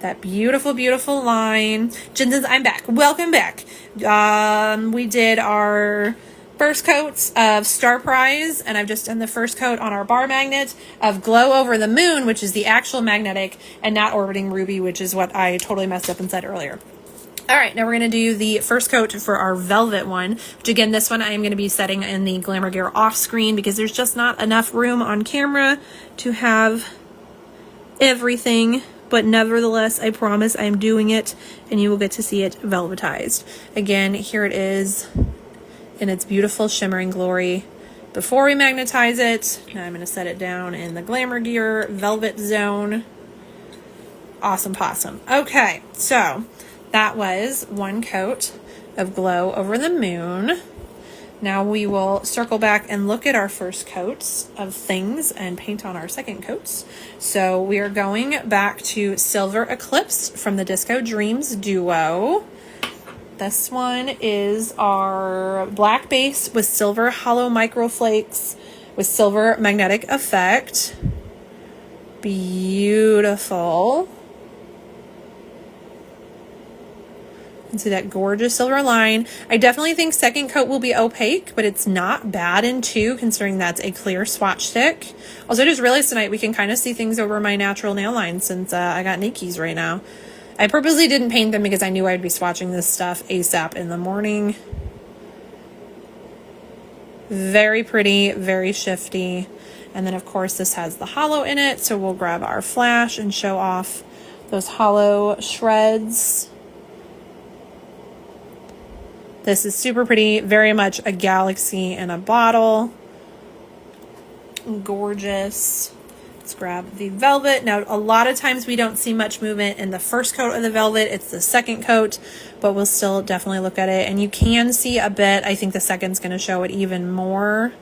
that beautiful, beautiful line. Jensen's, I'm back. Welcome back. We did our first coats of Star Prize, and I've just done the first coat on our bar magnet of Glow Over the Moon, which is the actual magnetic, and not Orbiting Ruby, which is what I totally messed up and said earlier. All right, now we're going to do the first coat for our velvet one, which again, this one I am going to be setting in the Glamour Gear off screen because there's just not enough room on camera to have everything. But nevertheless, I promise I'm doing it and you will get to see it velvetized. Again, here it is in its beautiful shimmering glory before we magnetize it. Now I'm going to set it down in the Glamour Gear velvet zone. Awesome possum. Okay, so that was one coat of Glow Over the Moon. Now we will circle back and look at our first coats of things and paint on our second coats. So we are going back to Silver Eclipse from the DiscoDreams duo. This one is our black base with silver hollow microflakes with silver magnetic effect. Beautiful. You can see that gorgeous silver line. I definitely think second coat will be opaque, but it's not bad in two, considering that's a clear swatch stick. Also, I just realized tonight we can kind of see things over my natural nail line since I got Nikes right now. I purposely didn't paint them because I knew I'd be swatching this stuff ASAP in the morning. Very pretty, very shifty. And then, of course, this has the hollow in it, so we'll grab our flash and show off those hollow shreds. This is super pretty, very much a galaxy in a bottle. Gorgeous. Let's grab the velvet. Now, a lot of times we don't see much movement in the first coat of the velvet. It's the second coat, but we'll still definitely look at it. And you can see a bit. I think the second's going to show it even more.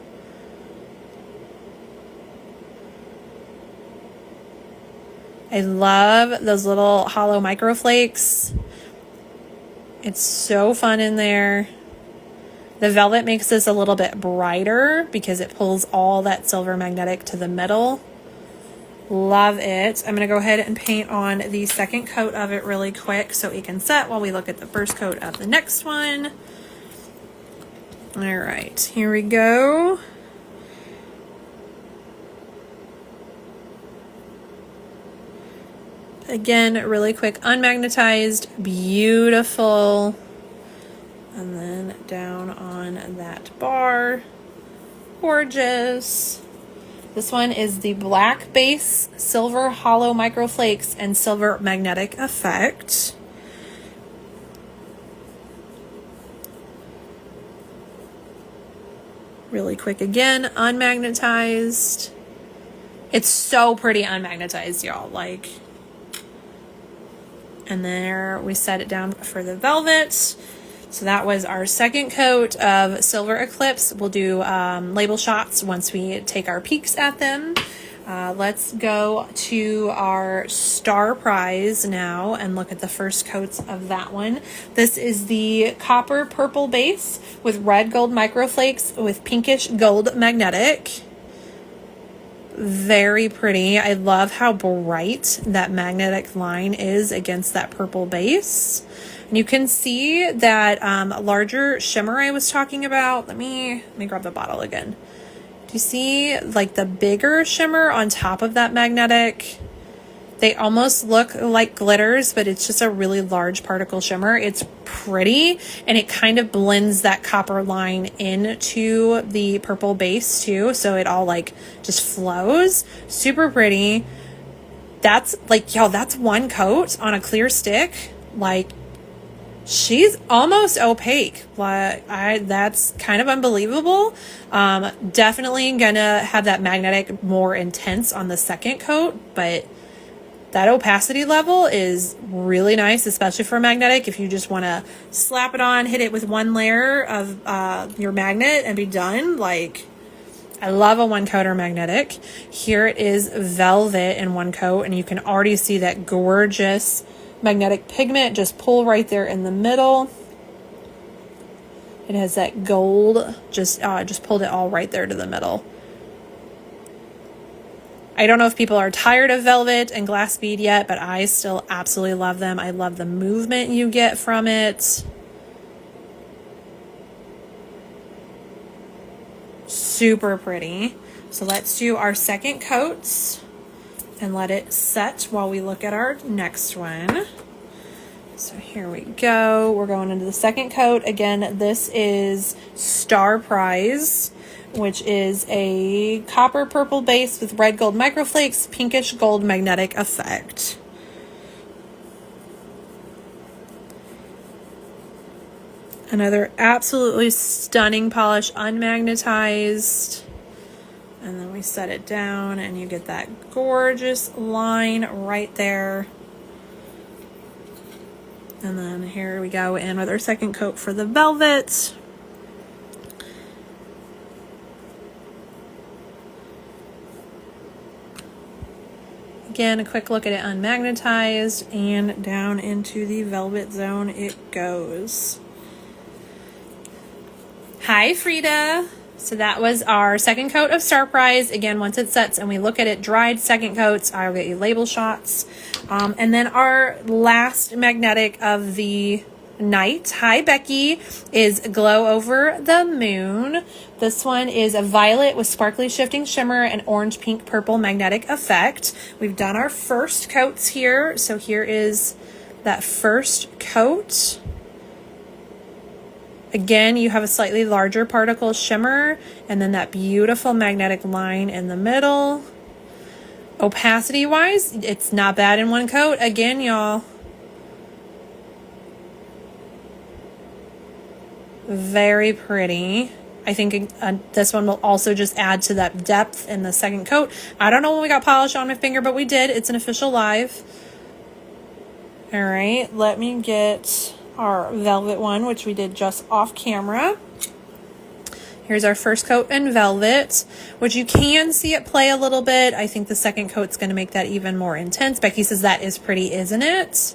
I love those little hollow microflakes. It's so fun in there. The velvet makes this a little bit brighter because it pulls all that silver magnetic to the middle. Love it. I'm going to go ahead and paint on the second coat of it really quick so it can set while we look at the first coat of the next one. All right, here we go. Again, really quick, unmagnetized, beautiful. And then down on that bar, gorgeous. This one is the black base, silver hollow microflakes, and silver magnetic effect. Really quick again, unmagnetized. It's so pretty unmagnetized, y'all. Like, and there we set it down for the velvet. So that was our second coat of Silver Eclipse. We'll do label shots once we take our peeks at them. Let's go to our Star Prize now and look at the first coats of that one. This is the copper purple base with red gold microflakes with pinkish gold magnetic. Very pretty. I love how bright that magnetic line is against that purple base. And you can see that larger shimmer I was talking about. Let me grab the bottle again. Do you see like the bigger shimmer on top of that magnetic? They almost look like glitters, but it's just a really large particle shimmer. It's pretty, and it kind of blends that copper line into the purple base too, so it all like just flows. Super pretty. That's like, y'all, that's one coat on a clear stick. Like, She's almost opaque. That's kind of unbelievable. Definitely gonna have that magnetic more intense on the second coat, but that opacity level is really nice, especially for magnetic. If you just want to slap it on, hit it with one layer of your magnet and be done. Like, I love a one coater magnetic. Here it is velvet in one coat, and you can already see that gorgeous magnetic pigment just pull right there in the middle. It has that gold, just pulled it all right there to the middle. I don't know if people are tired of velvet and glass bead yet, but I still absolutely love them. I love the movement you get from it. Super pretty. So let's do our second coats and let it set while we look at our next one. So here we go. We're going into the second coat. Again, this is Star Prize, which is a copper purple base with red gold microflakes, pinkish gold magnetic effect. Another absolutely stunning polish, unmagnetized. And then we set it down and you get that gorgeous line right there. And then here we go in with our second coat for the velvet. Again, a quick look at it unmagnetized, and down into the velvet zone it goes. Hi, Frida. So that was our second coat of Star Prize. Again, once it sets and we look at it dried second coats, I'll get you label shots. And then our last magnetic of the night, hi Becky, is Glow Over the Moon. This one is a violet with sparkly shifting shimmer and orange pink purple magnetic effect. We've done our first coats here. So here is that first coat. Again, you have a slightly larger particle shimmer and then that beautiful magnetic line in the middle. Opacity wise, it's not bad in one coat. Again, y'all, very pretty. I think this one will also just add to that depth in the second coat. I don't know when we got polish on my finger, but we did. It's an official live. All right, let me get our velvet one, which we did just off camera. Here's our first coat in velvet, which you can see it play a little bit. I think the second coat's going to make that even more intense. Becky says that is pretty, isn't it?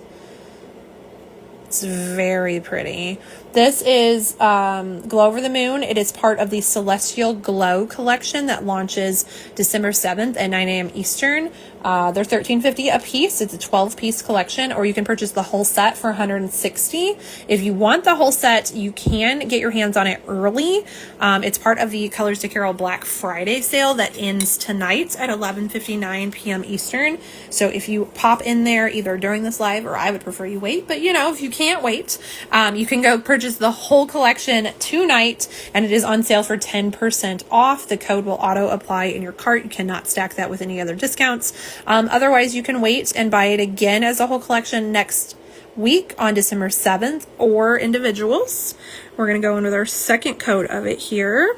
It's very pretty. This is Glow Over the Moon. It is part of the Celestial Glow collection that launches December 7th at 9 a.m. Eastern. They're $13.50 a piece. It's a 12-piece collection, or you can purchase the whole set for $160. If you want the whole set, you can get your hands on it early. It's part of the Colors to Carol Black Friday sale that ends tonight at 11:59 p.m. Eastern. So if you pop in there either during this live, or I would prefer you wait, but you know, if you can't wait, you can go purchase the whole collection tonight, and it is on sale for 10% off. The code will auto apply in your cart. You cannot stack that with any other discounts. Otherwise, you can wait and buy it again as a whole collection next week on December 7th, or individuals. We're going to go in with our second coat of it here.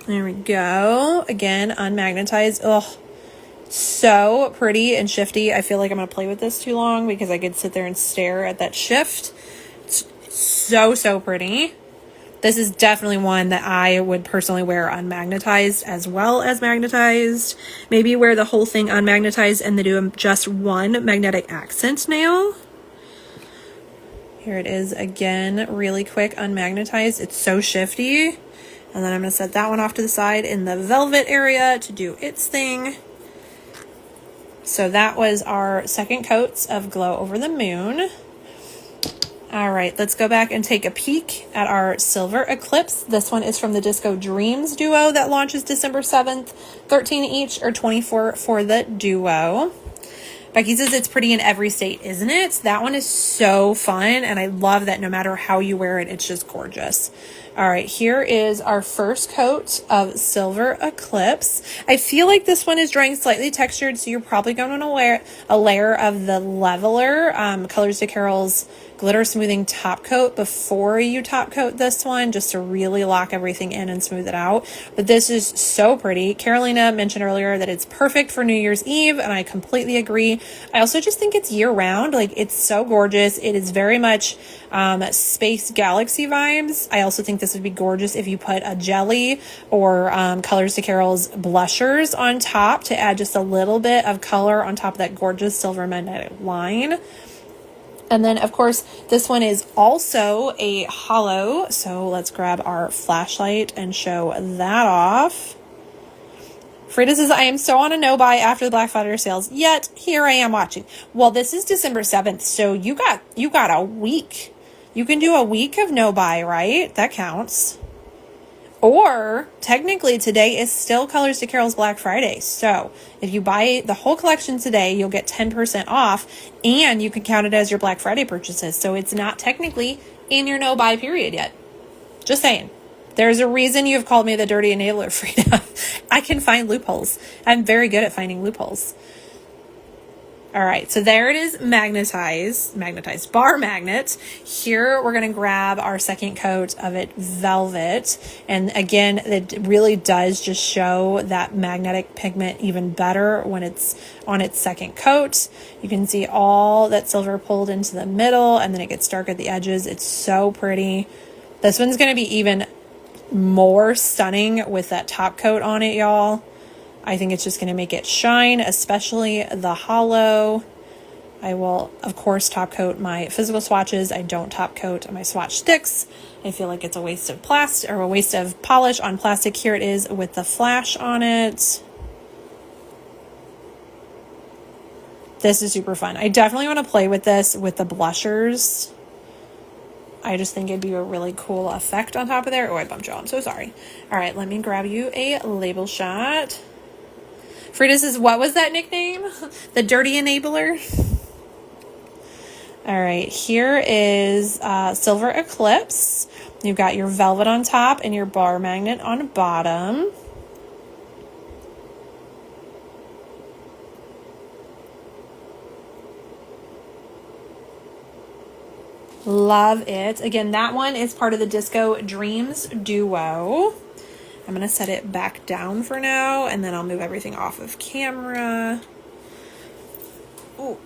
There we go. Again, unmagnetized. Oh, so pretty and shifty. I feel like I'm going to play with this too long because I could sit there and stare at that shift. It's so pretty. This is definitely one that I would personally wear unmagnetized as well as magnetized. Maybe wear the whole thing unmagnetized and then do just one magnetic accent nail. Here it is again, really quick, unmagnetized. It's so shifty. And then I'm going to set that one off to the side in the velvet area to do its thing. So that was our second coats of Glow Over the Moon. All right, let's go back and take a peek at our Silver Eclipse. This one is from the DiscoDreams duo that launches December 7th. 13 each, or 24 for the duo. Becky says it's pretty in every state, isn't it? That one is so fun, and I love that no matter how you wear it, it's just gorgeous. All right, here is our first coat of Silver Eclipse. I feel like this one is drying slightly textured, so you're probably going to want to wear a layer of the Leveler, Colors to Carol's Glitter Smoothing Top Coat before you top coat this one, just to really lock everything in and smooth it out. But this is so pretty. Carolina mentioned earlier that it's perfect for New Year's Eve, and I completely agree. I also just think it's year-round. Like, it's so gorgeous. It is very much Space Galaxy vibes. I also think this would be gorgeous if you put a jelly or Colors to Carol's blushers on top to add just a little bit of color on top of that gorgeous silver magnetic line. And then, of course, this one is also a hollow. So let's grab our flashlight and show that off. Frida says, I am so on a no-buy after the Black Friday sales, yet here I am watching. Well, this is December 7th, so you got a week. You can do a week of no-buy, right? That counts. Or, technically, today is still Colors to Carol's Black Friday. So, if you buy the whole collection today, you'll get 10% off, and you can count it as your Black Friday purchases. So, it's not technically in your no-buy period yet. Just saying. There's a reason you've called me the dirty enabler, Frida. I can find loopholes. I'm very good at finding loopholes. All right, so there it is, magnetized bar magnet. Here we're going to grab our second coat of it, Velvet. And again, it really does just show that magnetic pigment even better when it's on its second coat. You can see all that silver pulled into the middle, and then it gets dark at the edges. It's so pretty. This one's going to be even more stunning with that top coat on it, y'all. I think it's just going to make it shine, especially the hollow. I will, of course, top coat my physical swatches. I don't top coat my swatch sticks. I feel like it's a waste of plastic or a waste of polish on plastic. Here it is with the flash on it. This is super fun. I definitely want to play with this with the blushers. I just think it'd be a really cool effect on top of there. Oh, I bumped you all. I'm so sorry. All right, let me grab you a label shot. Frida says, what was that nickname? The dirty enabler? All right, here is Silver Eclipse. You've got your velvet on top and your bar magnet on bottom. Love it. Again, that one is part of the DiscoDreams duo. I'm going to set it back down for now, and then I'll move everything off of camera. Oh,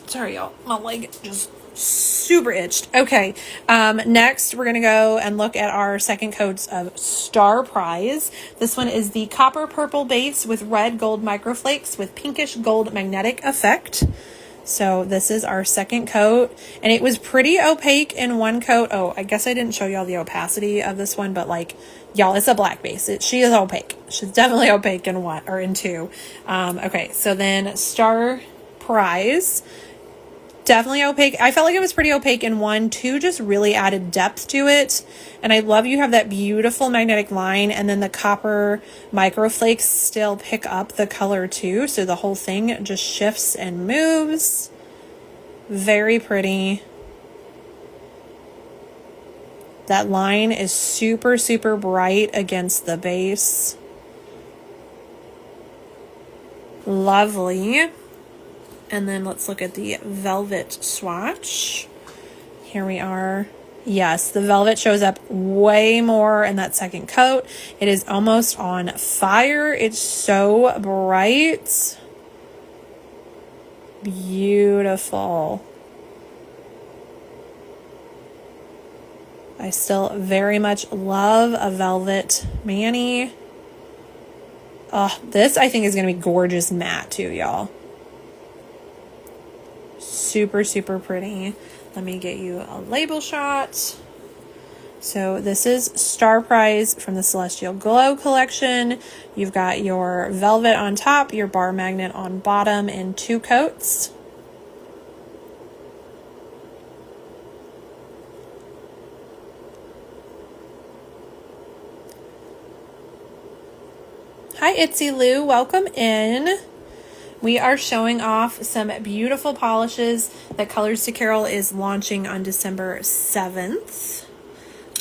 sorry, y'all. My leg just super itched. Okay, next we're going to go and look at our second coats of Star Prize. This one is the copper purple base with red gold microflakes with pinkish gold magnetic effect. So this is our second coat, and it was pretty opaque in one coat. Oh, I guess I didn't show y'all the opacity of this one, but like, y'all, it's a black base. She is opaque. She's definitely opaque in one or in two. Okay, so then Star Prize, definitely opaque. I felt like it was pretty opaque in one. Two just really added depth to it. And I love you have that beautiful magnetic line, and then the copper microflakes still pick up the color too. So the whole thing just shifts and moves. Very pretty. That line is super, super bright against the base. Lovely. And then let's look at the velvet swatch. Here we are. Yes, the velvet shows up way more in that second coat. It is almost on fire. It's so bright. Beautiful. I still very much love a velvet mani. This I think is going to be gorgeous matte too, y'all. Super, super pretty. Let me get you a label shot. So this is Star Prize from the Celestial Glow collection. You've got your velvet on top, your bar magnet on bottom in two coats. Hi, Itsy Lou. Welcome in. We are showing off some beautiful polishes that Colors to Carol is launching on December 7th.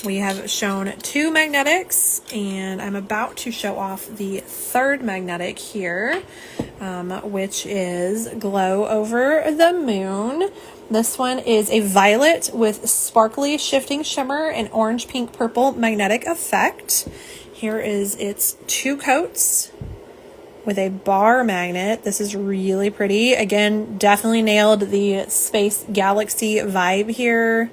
We have shown 2 magnetics, and I'm about to show off the 3rd magnetic here, which is Glow Over the Moon. This one is a violet with sparkly shifting shimmer and orange, pink, purple magnetic effect. Here is its 2 coats with a bar magnet. This is really pretty. Again, definitely nailed the space galaxy vibe here.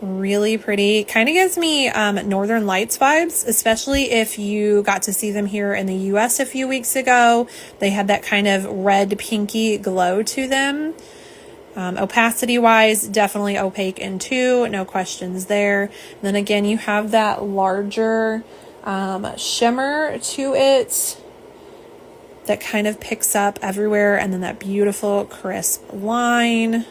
Really pretty. Kind of gives me Northern Lights vibes, especially if you got to see them here in the US a few weeks ago. They had that kind of red pinky glow to them. Opacity wise, definitely opaque in 2, no questions there. And then again, you have that larger shimmer to it that kind of picks up everywhere, and then that beautiful crisp line.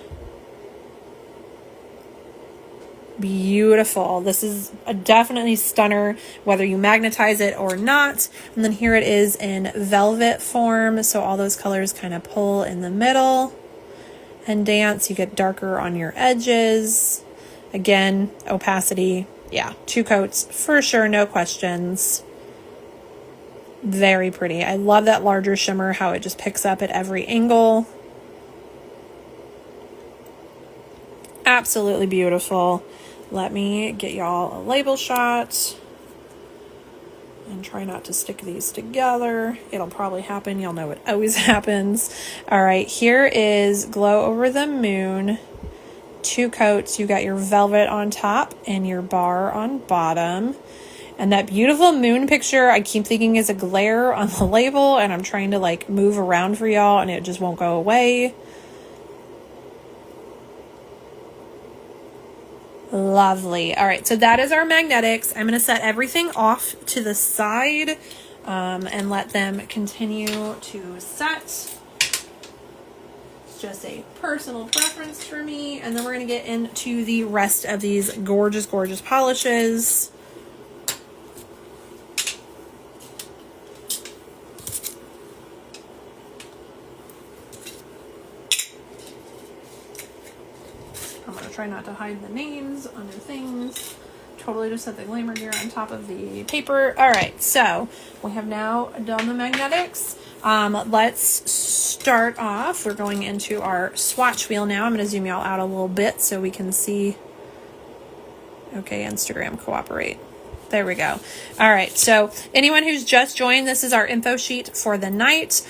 Beautiful. This is a definitely stunner, whether you magnetize it or not. And then here it is in velvet form, so all those colors kind of pull in the middle and dance. You get darker on your edges. Again, opacity, yeah, 2 coats for sure, no questions. Very pretty. I love that larger shimmer, how it just picks up at every angle. Absolutely beautiful. Let me get y'all a label shot and try not to stick these together. It'll probably happen. Y'all know it always happens. All right, here is Glow Over the Moon. 2 coats. You got your velvet on top and your bar on bottom. And that beautiful moon picture, I keep thinking is a glare on the label, and I'm trying to like move around for y'all and it just won't go away. Lovely. All right, so that is our magnetics. I'm going to set everything off to the side and let them continue to set. It's just a personal preference for me. And then we're going to get into the rest of these gorgeous, gorgeous polishes. Try not to hide the names under things. Totally just set the glamour gear on top of the paper. All right, so we have now done the magnetics. Let's start off. We're going into our swatch wheel now. I'm going to zoom y'all out a little bit so we can see. Okay, Instagram, cooperate. There we go. All right, so anyone who's just joined, this is our info sheet for the night.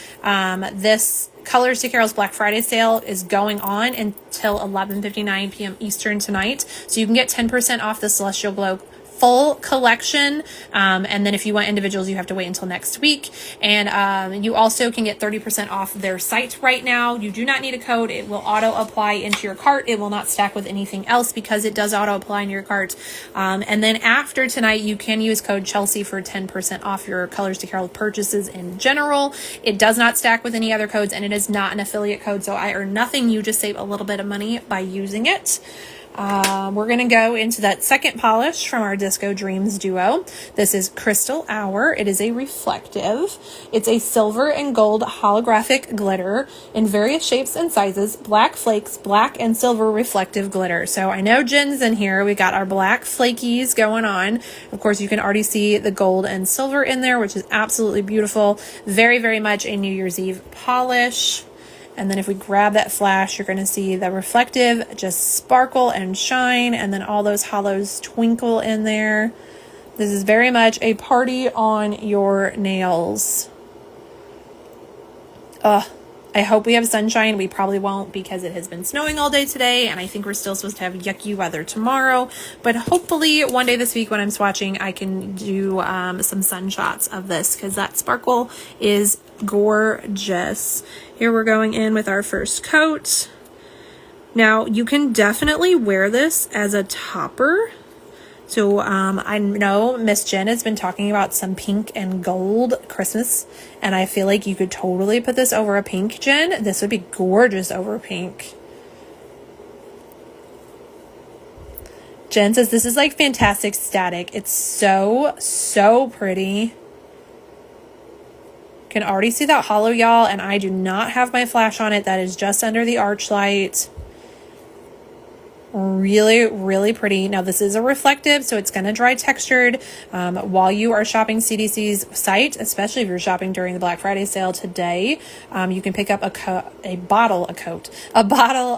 This Colors to Carol's Black Friday sale is going on until 11:59 p.m. Eastern tonight. So you can get 10% off the Celestial Glow full collection. And then if you want individuals, you have to wait until next week. And you also can get 30% off their site right now. You do not need a code. It will auto apply into your cart. It will not stack with anything else because it does auto apply in your cart. And then after tonight, you can use code Chelsea for 10% off your Colors to Carol purchases in general. It does not stack with any other codes, and it is not an affiliate code, so I earn nothing. You just save a little bit of money by using it. We're going to go into that second polish from our Disco Dreams duo. This is Crystal Hour. It is a reflective. It's a silver and gold holographic glitter in various shapes and sizes, black flakes, black and silver reflective glitter. So I know Jen's in here. We got our black flakies going on. Of course, you can already see the gold and silver in there, which is absolutely beautiful. Very, very much a New Year's Eve polish. And then if we grab that flash, you're going to see the reflective just sparkle and shine, and then all those hollows twinkle in there. This is very much a party on your nails. I hope we have sunshine. We probably won't because it has been snowing all day today, and I think we're still supposed to have yucky weather tomorrow. But hopefully one day this week when I'm swatching, I can do some sun shots of this because that sparkle is gorgeous. Here we're going in with our first coat. Now you can definitely wear this as a topper. So I know Miss Jen has been talking about some pink and gold Christmas, and I feel like you could totally put this over a pink, Jen. This would be gorgeous over pink. Jen says this is like fantastic static. It's so, so pretty. Can already see that hollow, y'all, and I do not have my flash on it. That is just under the arch light. really, really pretty. Now this is a reflective, so it's going to dry textured. While you are shopping CDC's site, especially if you're shopping during the Black Friday sale today, you can pick up a bottle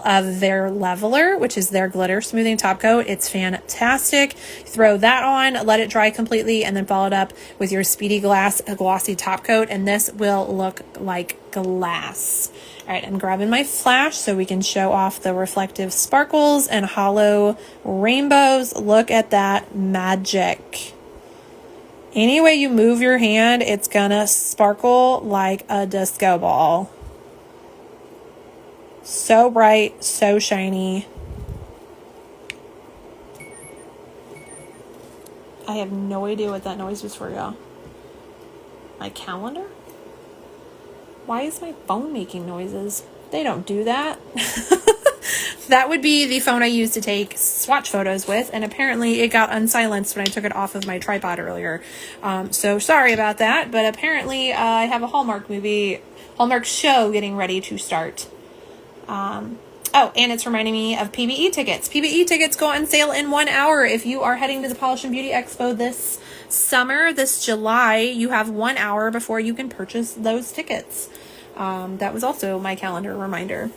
of their leveler, which is their glitter smoothing top coat. It's fantastic. Throw that on, let it dry completely, and then follow it up with your Speedy glossy top coat, and this will look like glass. All right, I'm grabbing my flash so we can show off the reflective sparkles and hollow rainbows. Look at that magic. Any way you move your hand, it's gonna sparkle like a disco ball. So bright, so shiny. I have no idea what that noise was for, y'all. My calendar? Why is my phone making noises? They don't do that. That would be the phone I used to take swatch photos with, and apparently it got unsilenced when I took it off of my tripod earlier. So sorry about that, but apparently I have a Hallmark show getting ready to start. Oh, and it's reminding me of PBE tickets. PBE tickets go on sale in 1 hour. If you are heading to the Polish and Beauty Expo this summer, this July, you have 1 hour before you can purchase those tickets. That was also my calendar reminder.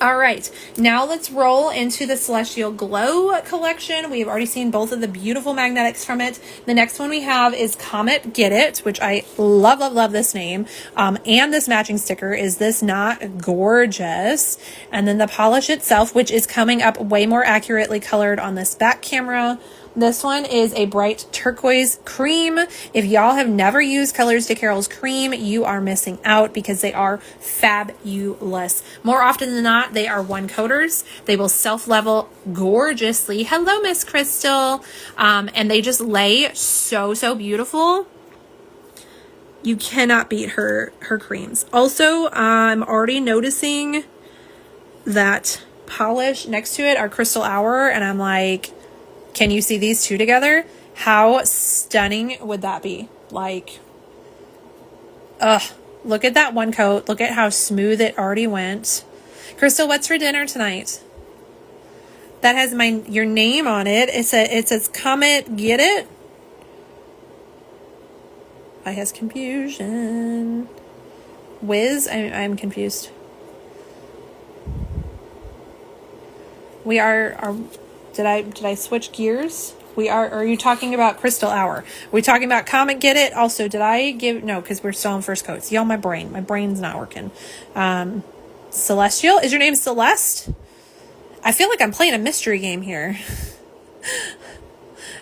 All right, now let's roll into the Celestial Glow collection. We've already seen both of the beautiful magnetics from it. The next one we have is Comet Get It, which I love, love, love this name. And this matching sticker. Is this not gorgeous? And then the polish itself, which is coming up way more accurately colored on this back camera. This one is a bright turquoise cream. If y'all have never used Colors to Carol's cream, you are missing out because they are fabulous. More often than not, they are one coaters. They will self-level gorgeously. Hello, Miss Crystal. And they just lay so, so beautiful. You cannot beat her creams. Also, I'm already noticing that polish next to it are Crystal Hour, and I'm like, can you see these two together? How stunning would that be? Like, look at that one coat. Look at how smooth it already went. Crystal, what's for dinner tonight? That has your name on it. It says Comet Get It. I has confusion. Whiz, I'm confused. We are did I switch gears? Are you talking about Crystal Hour? Are we talking about Comet Get It? Also, did I give, no, because we're still on first coats. Y'all, my brain's not working. Celestial, is your name Celeste? I feel like I'm playing a mystery game here.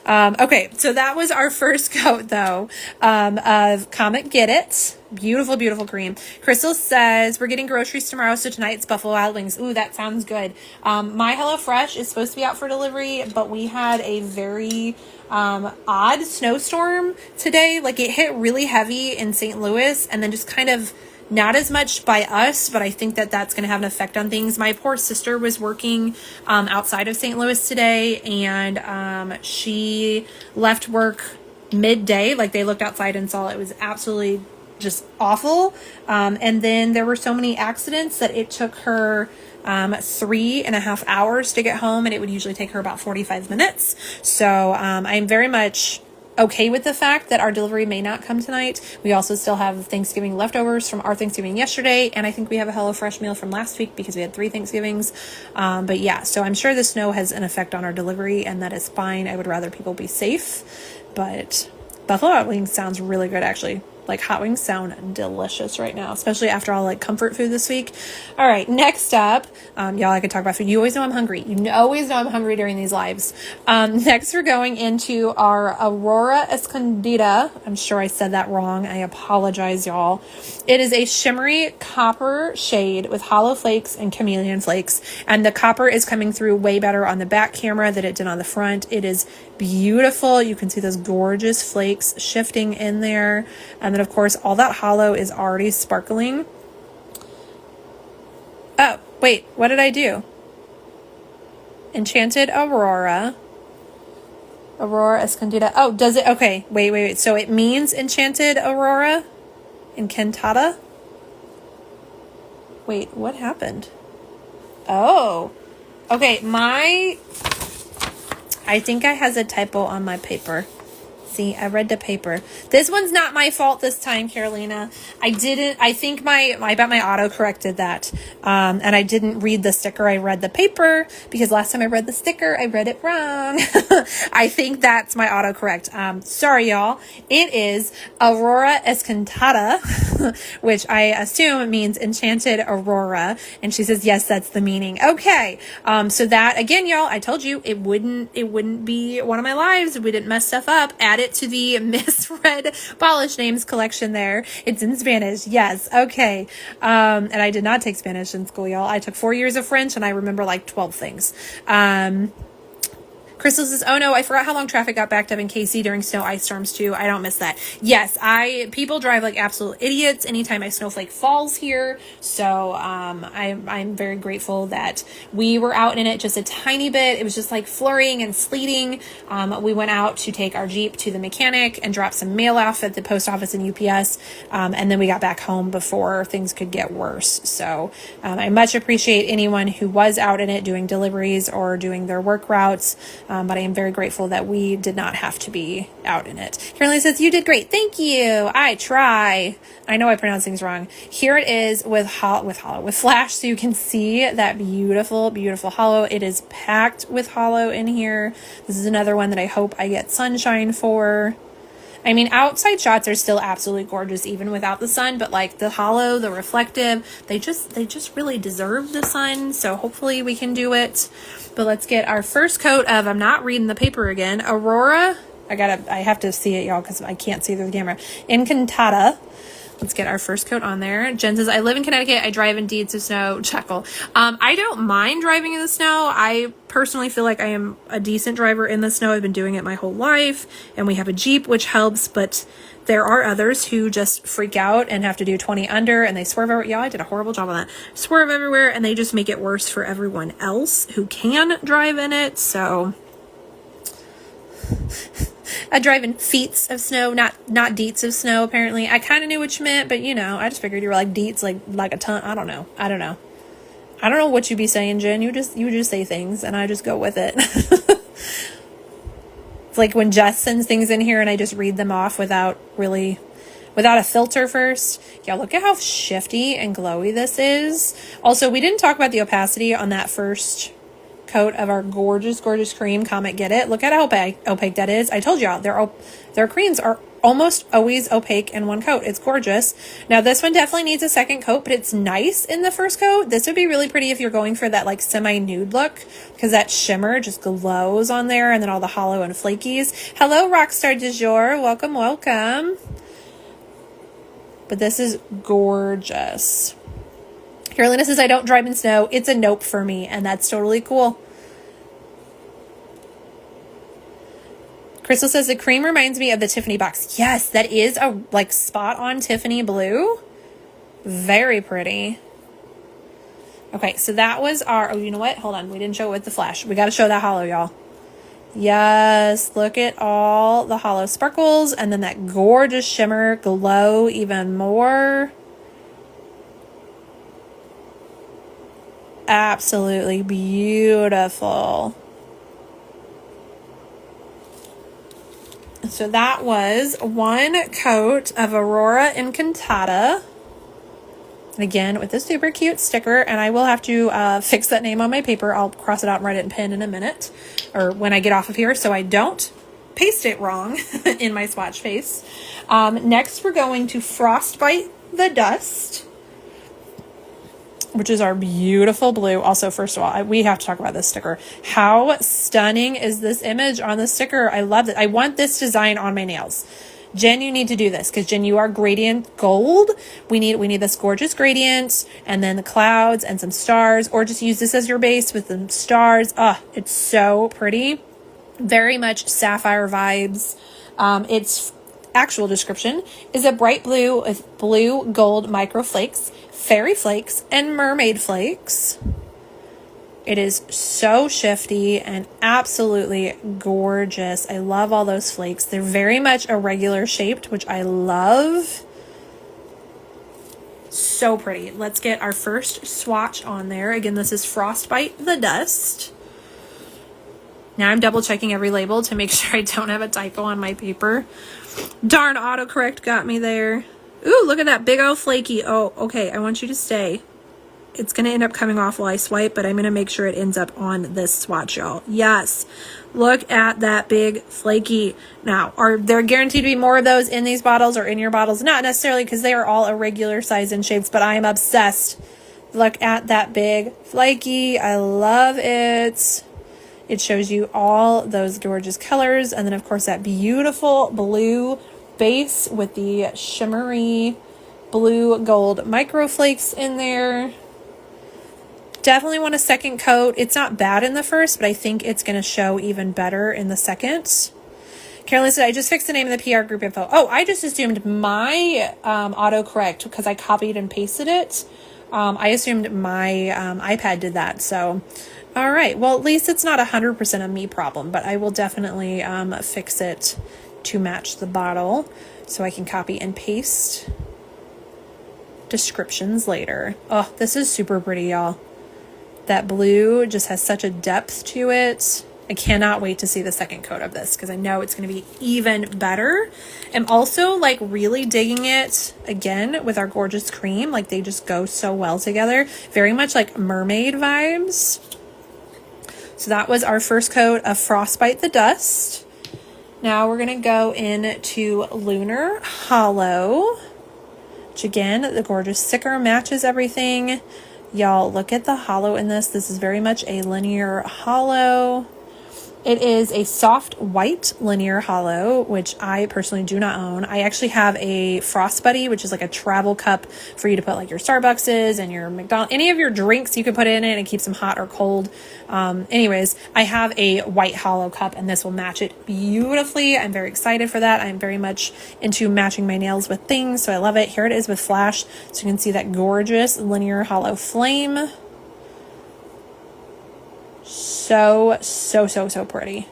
Okay, so that was our first coat, though, of Comet Get It. Beautiful, beautiful cream. Crystal says, we're getting groceries tomorrow, so tonight's Buffalo Wild Wings. Ooh, that sounds good. My HelloFresh is supposed to be out for delivery, but we had a very odd snowstorm today. Like, it hit really heavy in St. Louis, and then just kind of not as much by us, but I think that that's going to have an effect on things. My poor sister was working outside of St. Louis today, and she left work midday. Like, they looked outside and saw it was absolutely just awful. And then there were so many accidents that it took her 3.5 hours to get home, and it would usually take her about 45 minutes. So I'm very much okay with the fact that our delivery may not come tonight. We also still have Thanksgiving leftovers from our Thanksgiving yesterday, and I think we have a HelloFresh meal from last week because we had 3 Thanksgivings. But yeah, so I'm sure the snow has an effect on our delivery, and that is fine. I would rather people be safe, but Buffalo Hot Wings sounds really good, actually. Like, hot wings sound delicious right now, especially after all, like, comfort food this week. All right, next up, y'all, I could talk about food. You always know I'm hungry. You always know I'm hungry during these lives. Next, we're going into our Aurora Escondida. I'm sure I said that wrong. I apologize, y'all. It is a shimmery copper shade with hollow flakes and chameleon flakes, and the copper is coming through way better on the back camera than it did on the front. It is beautiful. You can see those gorgeous flakes shifting in there. And then, of course, all that hollow is already sparkling. Oh, wait, what did I do? Enchanted Aurora. Aurora Escondida. Oh, does it? Okay, wait. So it means Enchanted Aurora? Encantada? Wait, what happened? Oh, Okay, I think I has a typo on my paper. See, I read the paper. This one's not my fault this time, Carolina. I think I bet my auto corrected that. And I didn't read the sticker. I read the paper because last time I read the sticker, I read it wrong. I think that's my auto correct. Sorry, y'all. It is Aurora Escantada, which I assume means enchanted aurora. And she says, yes, that's the meaning. Okay. So that again, y'all, I told you it wouldn't be one of my lives if we didn't mess stuff up. Add it to the misread polish names collection there. It's in Spanish. Yes. Okay. And I did not take Spanish in school, y'all. I took 4 years of French and I remember like 12 things. Crystal says, oh no, I forgot how long traffic got backed up in KC during snow ice storms too. I don't miss that. Yes, people drive like absolute idiots anytime a snowflake falls here. So I'm very grateful that we were out in it just a tiny bit. It was just like flurrying and sleeting. We went out to take our Jeep to the mechanic and drop some mail off at the post office and UPS. And then we got back home before things could get worse. So I much appreciate anyone who was out in it doing deliveries or doing their work routes. But I am very grateful that we did not have to be out in it. Carolyn says, you did great. Thank you. I try. I know I pronounce things wrong. Here it is with flash, so you can see that beautiful, beautiful hollow. It is packed with hollow in here. This is another one that I hope I get sunshine for. I mean, outside shots are still absolutely gorgeous even without the sun, but like the hollow, the reflective, they just really deserve the sun. So hopefully we can do it. But let's get our first coat of, I'm not reading the paper again, Aurora. I have to see it, y'all, because I can't see through the camera. Encantada. Let's get our first coat on there. Jen says, I live in Connecticut. I drive in deeds of snow. Chuckle. I don't mind driving in the snow. I personally feel like I am a decent driver in the snow. I've been doing it my whole life. And we have a Jeep, which helps. But there are others who just freak out and have to do 20 under. And they swerve everywhere. Yeah, I did a horrible job on that. Swerve everywhere. And they just make it worse for everyone else who can drive in it. So I drive in feet of snow, not deets of snow, apparently. I kind of knew what you meant, but, you know, I just figured you were like deets, like a ton. I don't know. I don't know what you be saying, Jen. You just say things, and I just go with it. It's like when Jess sends things in here, and I just read them off without a filter first. Yeah, look at how shifty and glowy this is. Also, we didn't talk about the opacity on that first coat of our gorgeous cream Comet Get It. Look at how opaque that is. I told y'all their creams are almost always opaque in one coat. It's gorgeous. Now this one definitely needs a second coat, but it's nice in the first coat. This would be really pretty if you're going for that like semi-nude look, because that shimmer just glows on there, and then all the hollow and flakies. Hello, Rockstar du jour. Welcome. But this is gorgeous. Carolina says, I don't drive in snow. It's a nope for me, and that's totally cool. Crystal says, the cream reminds me of the Tiffany box. Yes, that is a like spot on Tiffany blue. Very pretty. Okay, so that was our, oh, you know what? Hold on. We didn't show it with the flash. We got to show that hollow, y'all. Yes, look at all the hollow sparkles, and then that gorgeous shimmer glow even more. Absolutely beautiful. So that was one coat of Aurora Encantada. And again, with this super cute sticker, and I will have to fix that name on my paper. I'll cross it out and write it in pen in a minute, or when I get off of here, so I don't paste it wrong in my swatch face. Next, we're going to Frostbite the Dust, which is our beautiful blue. Also, first of all, we have to talk about this sticker. How stunning is this image on the sticker? I love it. I want this design on my nails. Jen, you need to do this, because Jen, you are gradient gold. We need this gorgeous gradient, and then the clouds and some stars, or just use this as your base with some stars. It's so pretty. Very much sapphire vibes. Its actual description is a bright blue with blue gold micro flakes, fairy flakes, and mermaid flakes. It is so shifty and absolutely gorgeous. I love all those flakes. They're very much irregular shaped, which I love. So pretty. Let's get our first swatch on there. Again, this is Frostbite the Dust. Now I'm double checking every label to make sure I don't have a typo on my paper. Darn, autocorrect got me there. Ooh, look at that big old flaky. Oh, okay, I want you to stay. It's going to end up coming off while I swipe, but I'm going to make sure it ends up on this swatch, y'all. Yes, look at that big flaky. Now, are there guaranteed to be more of those in these bottles or in your bottles? Not necessarily, because they are all a regular size and shapes, but I am obsessed. Look at that big flaky. I love it. It shows you all those gorgeous colors, and then, of course, that beautiful blue base with the shimmery blue gold microflakes in there. Definitely want a second coat. It's not bad in the first, but I think it's going to show even better in the second. Carolyn said, I just fixed the name of the PR group info. Oh, I just assumed my autocorrect because I copied and pasted it. I assumed my iPad did that. So, all right. Well, at least it's not 100% a me problem, but I will definitely fix it to match the bottle so I can copy and paste descriptions later. Oh, this is super pretty, y'all. That blue just has such a depth to it. I cannot wait to see the second coat of this because I know it's going to be even better. I'm also like really digging it again with our gorgeous cream. Like they just go so well together. Very much like mermaid vibes. So that was our first coat of Frostbite the Dust. Now we're going to go into Lunar Hollow, which again, the gorgeous sticker matches everything. Y'all, look at the hollow in this. This is very much a linear hollow. It is a soft white linear hollow, which I personally do not own. I actually have a Frost Buddy, which is like a travel cup for you to put like your Starbuckses and your McDonald's, any of your drinks you can put in it and it keeps them hot or cold. Anyways, I have a white hollow cup and this will match it beautifully. I'm very excited for that. I'm very much into matching my nails with things, so I love it. Here it is with flash, so you can see that gorgeous linear hollow flame. So pretty.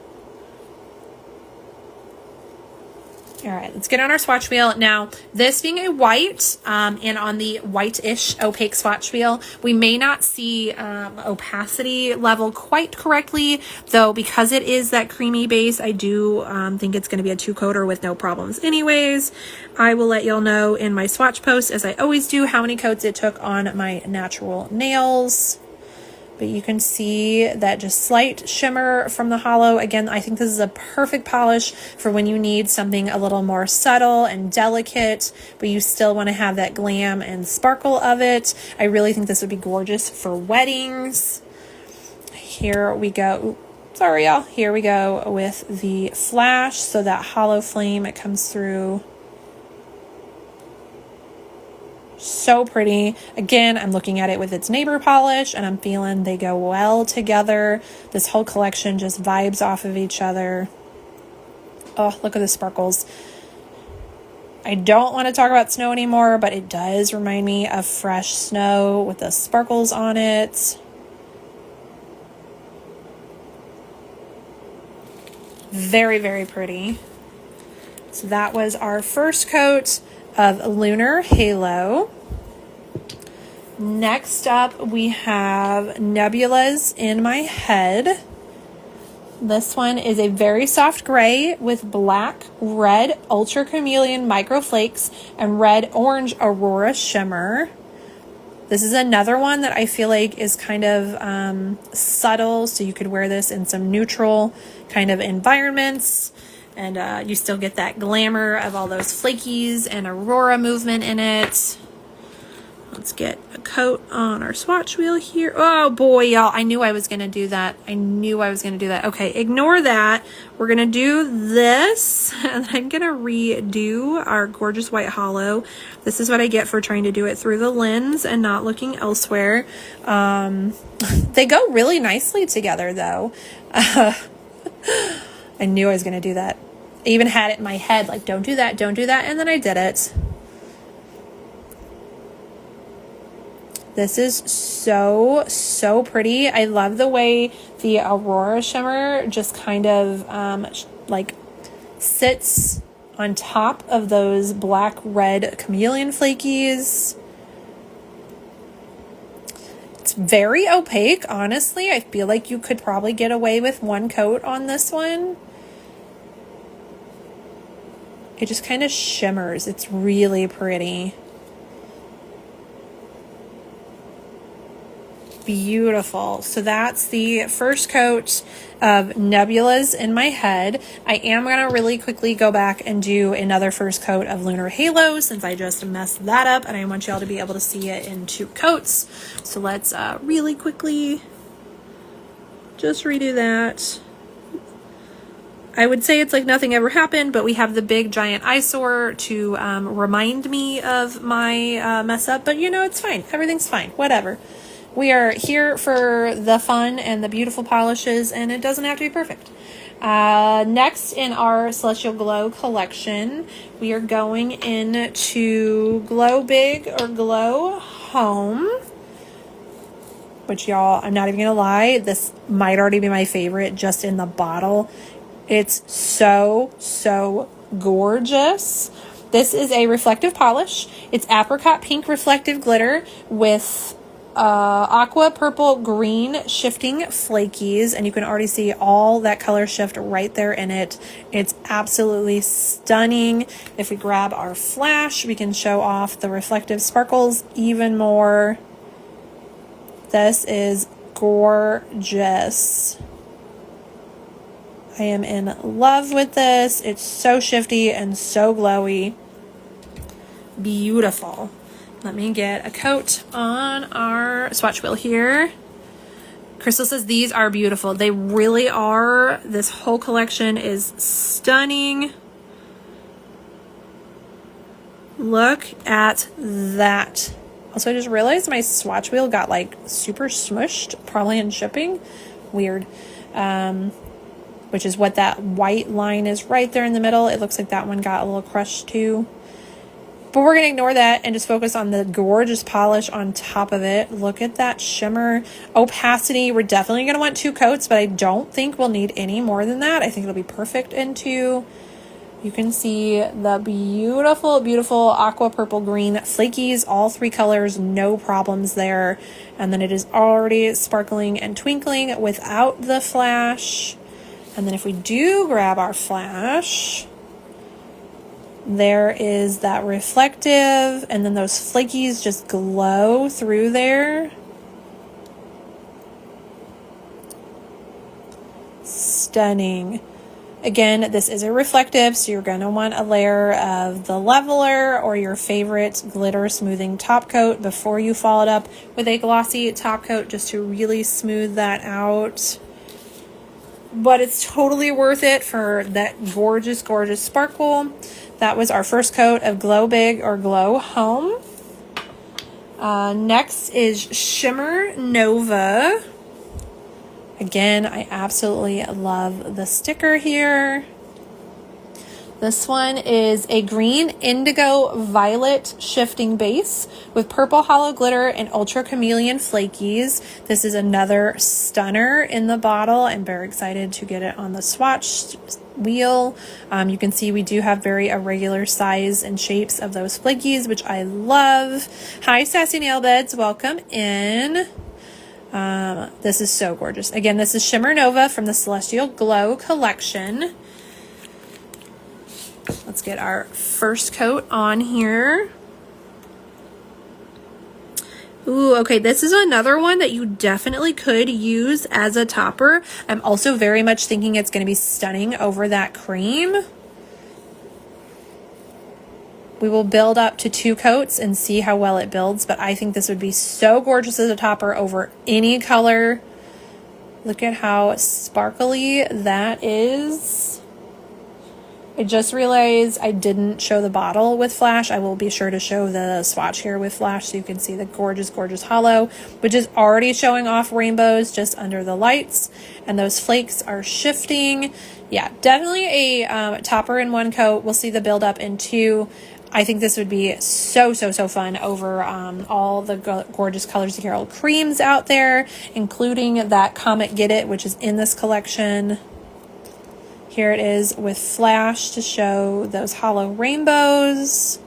All right, let's get on our swatch wheel. Now, this being a white, and on the white-ish opaque swatch wheel, we may not see opacity level quite correctly, though because it is that creamy base, I do think it's going to be a 2-coater with no problems anyways. I will let y'all know in my swatch post, as I always do, how many coats it took on my natural nails. But you can see that just slight shimmer from the hollow. Again, I think this is a perfect polish for when you need something a little more subtle and delicate, but you still want to have that glam and sparkle of it. I really think this would be gorgeous for weddings. Here we go. Sorry, y'all. Here we go with the flash. So that hollow flame, it comes through. So pretty. Again, I'm looking at it with its neighbor polish and I'm feeling they go well together. This whole collection just vibes off of each other. Oh, look at the sparkles. I don't want to talk about snow anymore, but it does remind me of fresh snow with the sparkles on it. Very, very pretty. So that was our first coat of Lunar Halo. Next up, we have Nebulas in My Head. This one is a very soft gray with black, red Ultra Chameleon microflakes and red orange Aurora shimmer. This is another one that I feel like is kind of subtle, so you could wear this in some neutral kind of environments. And you still get that glamour of all those flakies and Aurora movement in it. Let's get a coat on our swatch wheel here. Oh boy, y'all, I knew I was going to do that. Okay, ignore that. We're going to do this, and I'm going to redo our gorgeous white hollow. This is what I get for trying to do it through the lens and not looking elsewhere. They go really nicely together, though. I knew I was going to do that. I even had it in my head, like, don't do that, and then I did it. This is so pretty. I love the way the Aurora shimmer just kind of, like, sits on top of those black-red chameleon flakies. very opaque, honestly. I feel like you could probably get away with one coat on this one. It just kind of shimmers. It's really pretty. Beautiful. So that's the first coat of nebulas in my head. I am going to really quickly go back and do another first coat of lunar halos since I just messed that up, and I want y'all to be able to see it in 2 coats. So let's really quickly just redo that. I would say it's like nothing ever happened, but we have the big giant eyesore to remind me of my mess up, but you know, it's fine. Everything's fine. Whatever. We are here for the fun and the beautiful polishes, and it doesn't have to be perfect. Next in our Celestial Glow collection, we are going into Glow Big or Glow Home, which y'all, I'm not even gonna lie, this might already be my favorite just in the bottle. It's so gorgeous. This is a reflective polish. It's apricot pink reflective glitter with aqua purple green shifting flakies, and you can already see all that color shift right there in it. It's absolutely stunning. If we grab our flash, we can show off the reflective sparkles even more. This is gorgeous. I am in love with this. It's so shifty and so glowy. Beautiful. Let me get a coat on our swatch wheel here. Crystal says these are beautiful. They really are. This whole collection is stunning. Look at that. Also, I just realized my swatch wheel got like super smushed, probably in shipping. Weird. Which is what that white line is right there in the middle. It looks like that one got a little crushed too. But we're going to ignore that and just focus on the gorgeous polish on top of it. Look at that shimmer. Opacity, we're definitely going to want 2 coats, but I don't think we'll need any more than that. I think it'll be perfect in 2. You can see the beautiful aqua purple green flakies, all 3 colors, no problems there. And then it is already sparkling and twinkling without the flash. And then if we do grab our flash, there is that reflective, and then those flakies just glow through there. Stunning. Again, this is a reflective, so you're going to want a layer of the leveler or your favorite glitter smoothing top coat before you follow it up with a glossy top coat just to really smooth that out. But it's totally worth it for that gorgeous sparkle. That was our first coat of Glow Big or Glow Home. Next is Shimmer Nova. Again, I absolutely love the sticker here. This one is a green indigo violet shifting base with purple hollow glitter and ultra chameleon flakies. This is another stunner in the bottle. I'm very excited to get it on the swatch wheel. You can see we do have very irregular size and shapes of those flakies, which I love. Hi, Sassy Nail Beds. Welcome in. This is so gorgeous. Again, this is Shimmer Nova from the Celestial Glow collection. Let's get our first coat on here. Ooh, okay, this is another one that you definitely could use as a topper. I'm also very much thinking it's going to be stunning over that cream. We will build up to 2 coats and see how well it builds, but I think this would be so gorgeous as a topper over any color. Look at how sparkly that is. I just realized I didn't show the bottle with flash. I will be sure to show the swatch here with flash so you can see the gorgeous hollow, which is already showing off rainbows just under the lights. And those flakes are shifting. Yeah, definitely a topper in 1 coat. We'll see the build up in 2. I think this would be so fun over all the gorgeous Colors to Carol creams out there, including that Comet Get It, which is in this collection. Here it is with flash to show those hollow rainbows.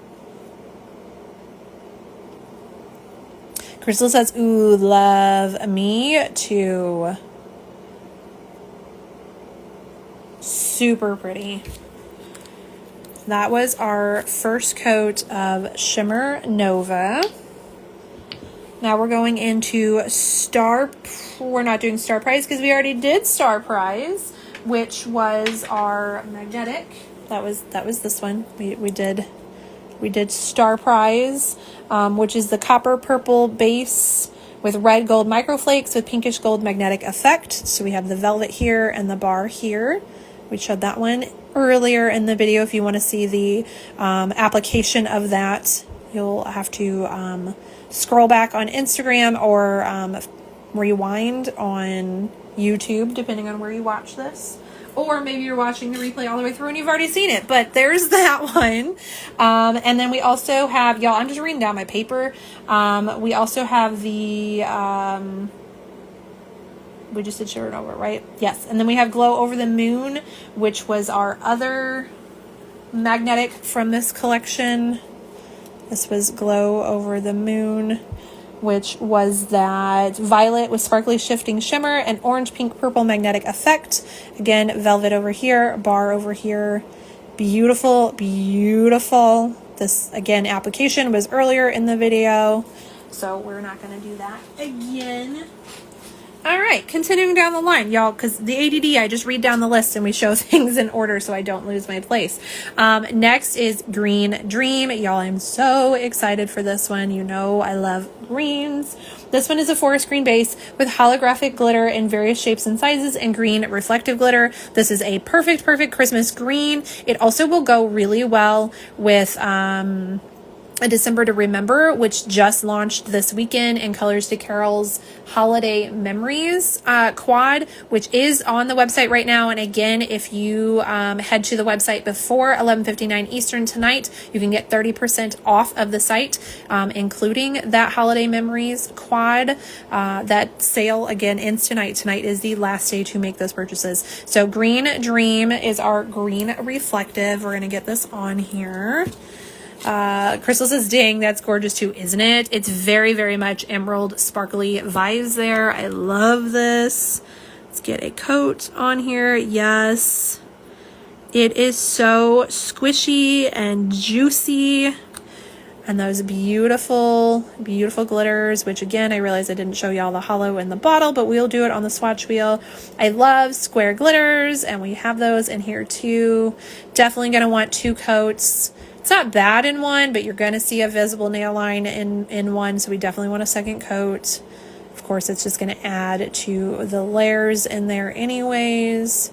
Crystal says, ooh, love. Me too. Super pretty. That was our first coat of Shimmer Nova. Now we're going into we're not doing Star Prize because we already did Star Prize, which was our magnetic. That was this one. We did Star Prize, which is the copper purple base with red gold microflakes with pinkish gold magnetic effect. So we have the velvet here and the bar here. We showed that one earlier in the video. If you want to see the application of that, you'll have to scroll back on Instagram or rewind on YouTube, depending on where you watch this. Or maybe you're watching the replay all the way through and you've already seen it. But there's that one. And then we also have, y'all, I'm just reading down my paper. We also have the, we just did Shimmer Nova, right? Yes. And then we have Glow Over the Moon, which was our other magnetic from this collection. This was Glow Over the Moon, which was that violet with sparkly shifting shimmer and orange, pink, purple magnetic effect. Again, velvet over here, bar over here. Beautiful, beautiful. This, again, application was earlier in the video, so we're not going to do that again. All right, continuing down the line, y'all, because the ADD, I just read down the list and we show things in order so I don't lose my place. Next is Green Dream. Y'all, I'm so excited for this one. You know I love greens. This one is a forest green base with holographic glitter in various shapes and sizes and green reflective glitter. This is a perfect Christmas green. It also will go really well with A December to Remember, which just launched this weekend, in Colors to Carol's Holiday Memories quad, which is on the website right now. And again, if you head to the website before 11:59 Eastern tonight, you can get 30% off of the site, including that Holiday Memories quad. That sale, again, ends tonight. Tonight is the last day to make those purchases. So Green Dream is our green reflective. We're going to get this on here. Crystal says, dang, that's gorgeous too, isn't it? It's very much emerald sparkly vibes there. I love this. Let's get a coat on here. Yes. It is so squishy and juicy. And those beautiful glitters, which again, I realize I didn't show y'all the hollow in the bottle, but we'll do it on the swatch wheel. I love square glitters, and we have those in here too. Definitely going to want 2 coats. It's not bad in one, but you're going to see a visible nail line in one, so we definitely want a second coat. Of course, it's just going to add to the layers in there anyways.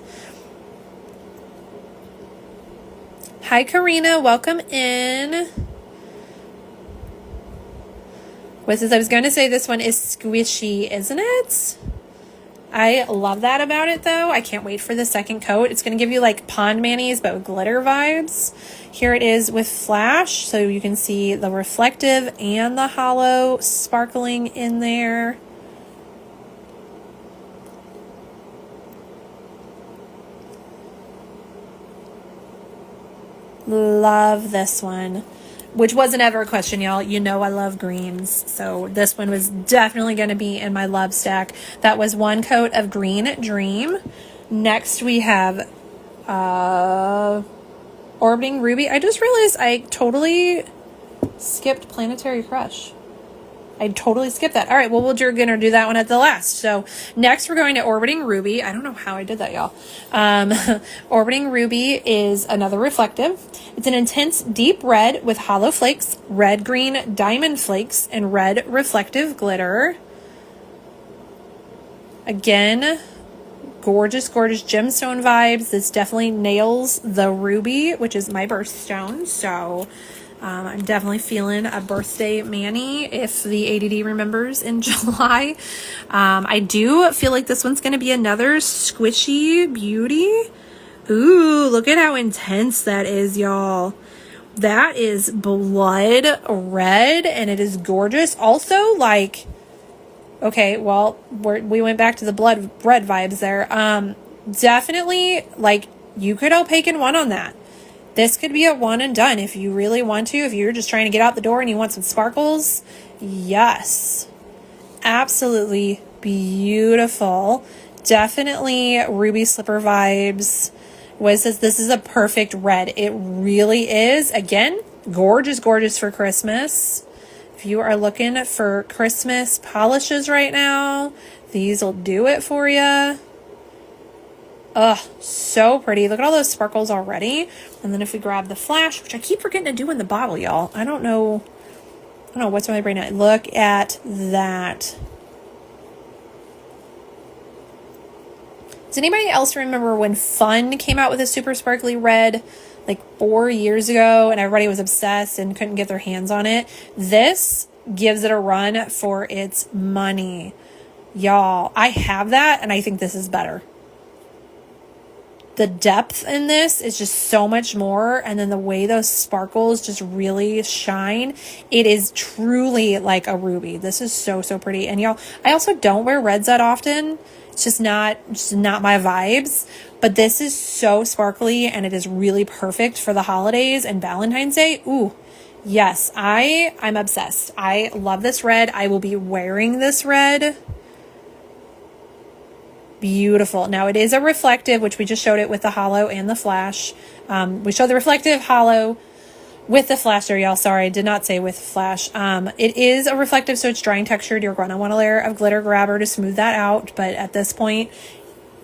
Hi, Karina. Welcome in. What says, I was going to say this one is squishy, isn't it? I love that about it, though. I can't wait for the second coat. It's going to give you like pond manis, but with glitter vibes. Here it is with flash, so you can see the reflective and the hollow sparkling in there. Love this one. Which wasn't ever a question, y'all. You know I love greens. So this one was definitely going to be in my love stack. That was 1 coat of Green Dream. Next we have Orbiting Ruby. I just realized I totally skipped Planetary Crush. I totally skipped that. All right, well, we're going to do that one at the last. So next we're going to Orbiting Ruby. I don't know how I did that, y'all. Orbiting Ruby is another reflective. It's an intense deep red with hollow flakes, red-green diamond flakes, and red reflective glitter. Again, gorgeous gemstone vibes. This definitely nails the ruby, which is my birthstone. So I'm definitely feeling a birthday mani if the ADD remembers in July. I do feel like this one's going to be another squishy beauty. Ooh, look at how intense that is, y'all. That is blood red, and it is gorgeous. Also, like, okay, well, we went back to the blood red vibes there. Definitely, like, you could opaque in one on that. This could be a one and done if you really want to. If you're just trying to get out the door and you want some sparkles, yes. absolutely beautiful. Definitely ruby slipper vibes. What it says, this is a perfect red. It really is. Again, gorgeous, gorgeous for Christmas. If you are looking for Christmas polishes right now, these will do it for you. Ugh, so pretty. Look at all those sparkles already. And then if we grab the flash, which I keep forgetting to do in the bottle, y'all. I don't know what's on my brain now. Look at that. Does anybody else remember when Fun came out with a super sparkly red like 4 years ago and everybody was obsessed and couldn't get their hands on it? This gives it a run for its money. Y'all, I have that and I think this is better. The depth in this is just so much more. And then the way those sparkles just really shine. It is truly like a ruby. This is so, so pretty. And y'all, I also don't wear reds that often. It's just not my vibes. But this is so sparkly and it is really perfect for the holidays and Valentine's Day. Ooh, yes, I'm obsessed. I love this red. I will be wearing this red. Beautiful. Now it is a reflective, which we just showed it with the hollow and the flash. We showed the reflective hollow with the flash there, y'all. Sorry, I did not say with flash. It is a reflective, so it's drying textured. You're going to want a layer of glitter grabber to smooth that out. But at this point,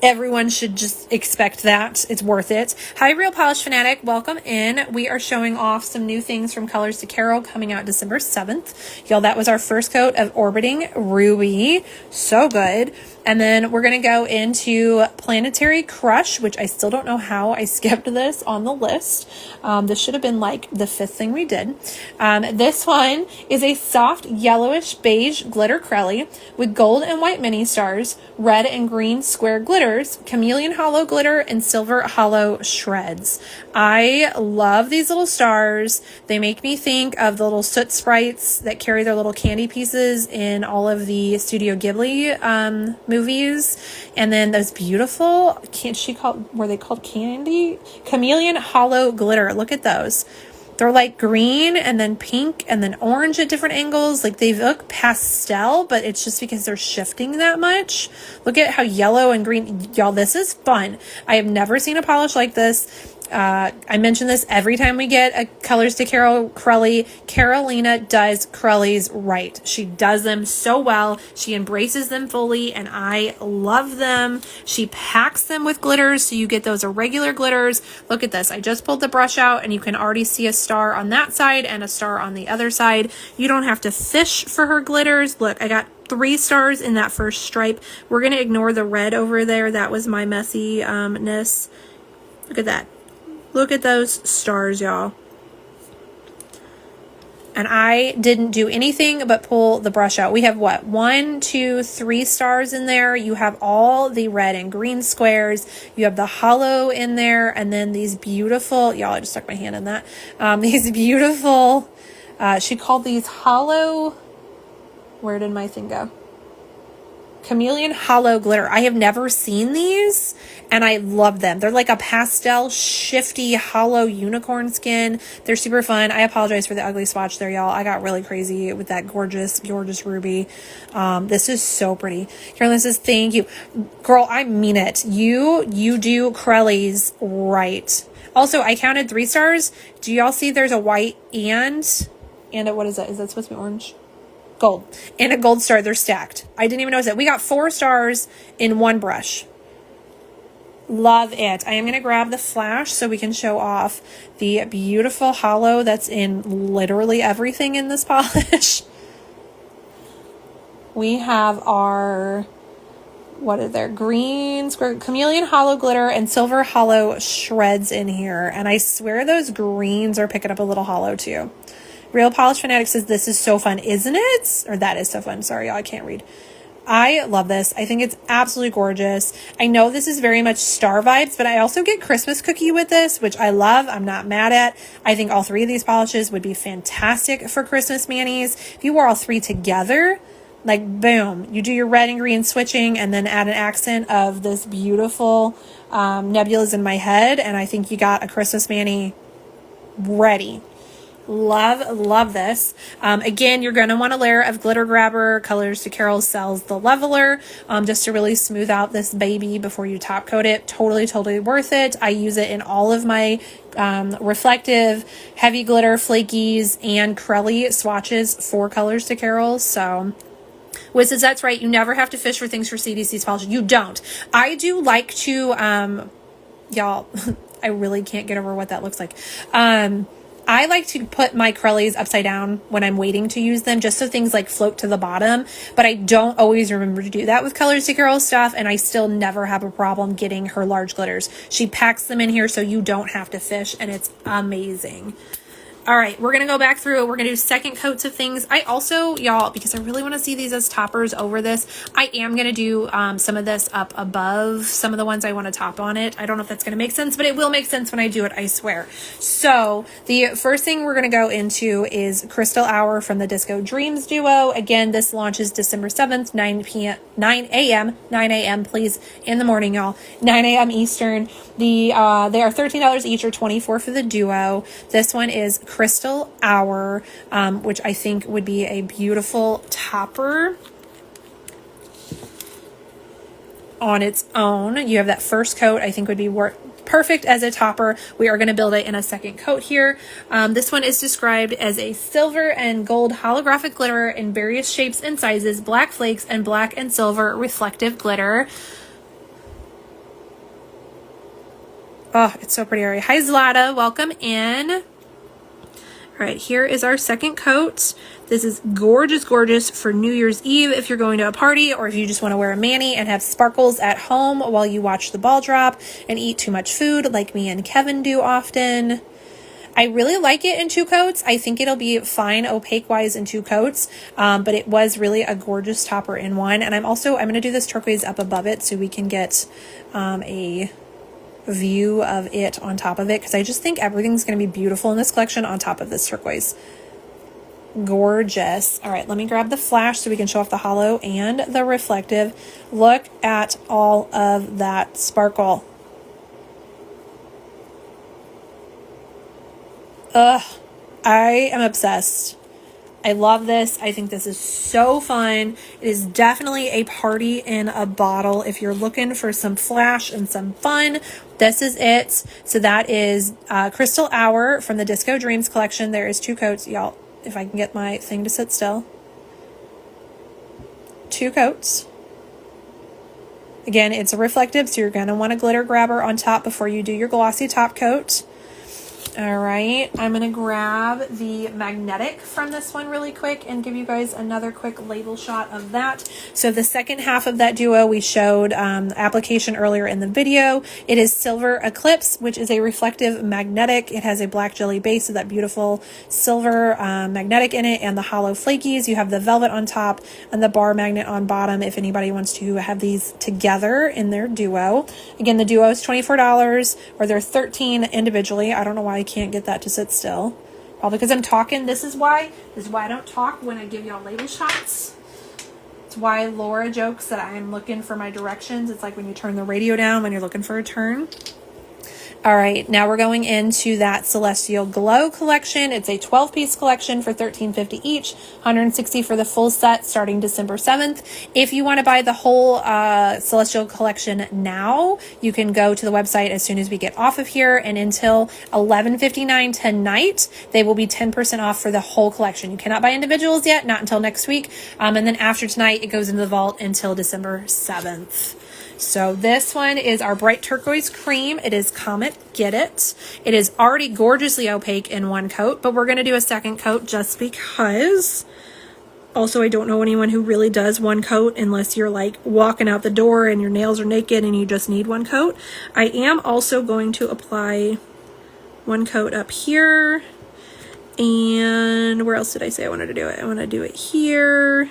everyone should just expect that. It's worth it. Hi, Real Polish Fanatic. Welcome in. We are showing off some new things from Colors to Carol coming out December 7th. Y'all, that was our first coat of Orbiting Ruby. So good. And then we're going to go into Planetary Crush, which I still don't know how I skipped this on the list. This should have been like the 5th thing we did. This one is a soft yellowish beige glitter crelly with gold and white mini stars, red and green square glitters, chameleon hollow glitter, and silver hollow shreds. I love these little stars. They make me think of the little soot sprites that carry their little candy pieces in all of the Studio Ghibli movies. And then those beautiful, were they called candy? Chameleon hollow glitter. Look at those. They're like green and then pink and then orange at different angles. Like they look pastel, but it's just because they're shifting that much. Look at how yellow and green. Y'all, this is fun. I have never seen a polish like this. I mention this every time we get a Colors to Carol Crelly. Carolina does Crellys right. She does them so well. She embraces them fully and I love them. She packs them with glitters so you get those irregular glitters. Look at this. I just pulled the brush out and you can already see a star on that side and a star on the other side. You don't have to fish for her glitters. Look, I got 3 stars in that first stripe. We're going to ignore the red over there. That was my messiness. Look at that. Look at those stars, y'all. And I didn't do anything but pull the brush out. We have what? 1, 2, 3 stars in there. You have all the red and green squares. You have the hollow in there. And then these beautiful, y'all, I just stuck my hand in that. These beautiful, she called these hollow, where did my thing go? Chameleon hollow glitter. I have never seen these and I love them. They're like a pastel, shifty, hollow unicorn skin. They're super fun. I apologize for the ugly swatch there, y'all. I got really crazy with that gorgeous, gorgeous ruby. This is so pretty. Carolyn says, thank you. Girl, I mean it. You do Crellys right. Also, I counted 3 stars. Do y'all see there's a white and what is that? Is that supposed to be orange? Gold and a gold star. They're stacked. I didn't even notice that. We got 4 stars in one brush. Love it. I am going to grab the flash so we can show off the beautiful hollow that's in literally everything in this polish. We have our, what is there? Green square, chameleon hollow glitter and silver hollow shreds in here. And I swear those greens are picking up a little hollow too. Real Polish Fanatic says, this is so fun, isn't it? Or that is so fun. Sorry, y'all, I can't read. I love this. I think it's absolutely gorgeous. I know this is very much star vibes, but I also get Christmas cookie with this, which I love. I'm not mad at. I think all 3 of these polishes would be fantastic for Christmas manis. If you wore all 3 together, like boom, you do your red and green switching and then add an accent of this beautiful Nebulas in My Head. And I think you got a Christmas mani ready. Love this. Again, you're going to want a layer of glitter grabber. Colors to Carol sells the leveler just to really smooth out this baby before you top coat it. Totally worth it. I use it in all of my reflective, heavy glitter, flakies, and Crelly swatches for Colors to Carol. So Wiz says that's right. You never have to fish for things for CDC's polish. You don't. I do like to, y'all, I really can't get over what that looks like. I like to put my Crellys upside down when I'm waiting to use them, just so things like float to the bottom, but I don't always remember to do that with Colors to Carol stuff, and I still never have a problem getting her large glitters. She packs them in here so you don't have to fish, and it's amazing. All right, we're going to go back through. We're going to do second coats of things. I also, y'all, because I really want to see these as toppers over this, I am going to do some of this up above some of the ones I want to top on it. I don't know if that's going to make sense, but it will make sense when I do it, I swear. So the first thing we're going to go into is Crystal Hour from the Disco Dreams duo. Again, this launches December 7th, 9 a.m., please, in the morning, y'all. 9 a.m. Eastern. They are $13 each or $24 for the duo. This one is Crystal Hour, which I think would be a beautiful topper on its own. You have that first coat, I think would be perfect as a topper. We are going to build it in a second coat here. This one is described as a silver and gold holographic glitter in various shapes and sizes, black flakes, and black and silver reflective glitter. Oh, it's so pretty already. Hi, Zlata. Welcome in. All right, here is our second coat. This is gorgeous for New Year's Eve if you're going to a party, or if you just want to wear a mani and have sparkles at home while you watch the ball drop and eat too much food like me and Kevin do often. I really like it in two coats. I think it'll be fine opaque wise in two coats, but it was really a gorgeous topper in one. And I'm going to do this turquoise up above it so we can get a view of it on top of it, because I just think everything's going to be beautiful in this collection on top of this turquoise. Gorgeous. All right, let me grab the flash so we can show off the hollow and the reflective. Look at all of that sparkle. Ugh, I am obsessed. I love this. I think this is so fun. It is definitely a party in a bottle. If you're looking for some flash and some fun, this is it. So that is Crystal Hour from the Disco Dreams collection. There is two coats. Y'all, if I can get my thing to sit still. Two coats. Again, it's a reflective, so you're going to want a glitter grabber on top before you do your glossy top coat. All right, I'm going to grab the magnetic from this one really quick and give you guys another quick label shot of that. So the second half of that duo, we showed application earlier in the video. It is Silver Eclipse, which is a reflective magnetic. It has a black jelly base with that beautiful silver magnetic in it and the hollow flakies. You have the velvet on top and the bar magnet on bottom if anybody wants to have these together in their duo. Again, the duo is $24 or they're $13 individually. I don't know why I can't get that to sit still. Probably because I'm talking. This is why I don't talk when I give y'all label shots. It's why Laura jokes that I'm looking for my directions. It's like when you turn the radio down when you're looking for a turn. All right, now we're going into that Celestial Glow collection. It's a 12-piece collection for $13.50 each, $160 for the full set starting December 7th. If you want to buy the whole Celestial collection now, you can go to the website as soon as we get off of here, and until $11:59 tonight, they will be 10% off for the whole collection. You cannot buy individuals yet, not until next week, and then after tonight, it goes into the vault until December 7th. So this one is our bright turquoise cream. It is Comet Get It. It is already gorgeously opaque in one coat, but we're going to do a second coat just because. Also, I don't know anyone who really does one coat unless you're like walking out the door and your nails are naked and you just need one coat. I am also going to apply one coat up here. And where else did I say I wanted to do it? I want to do it here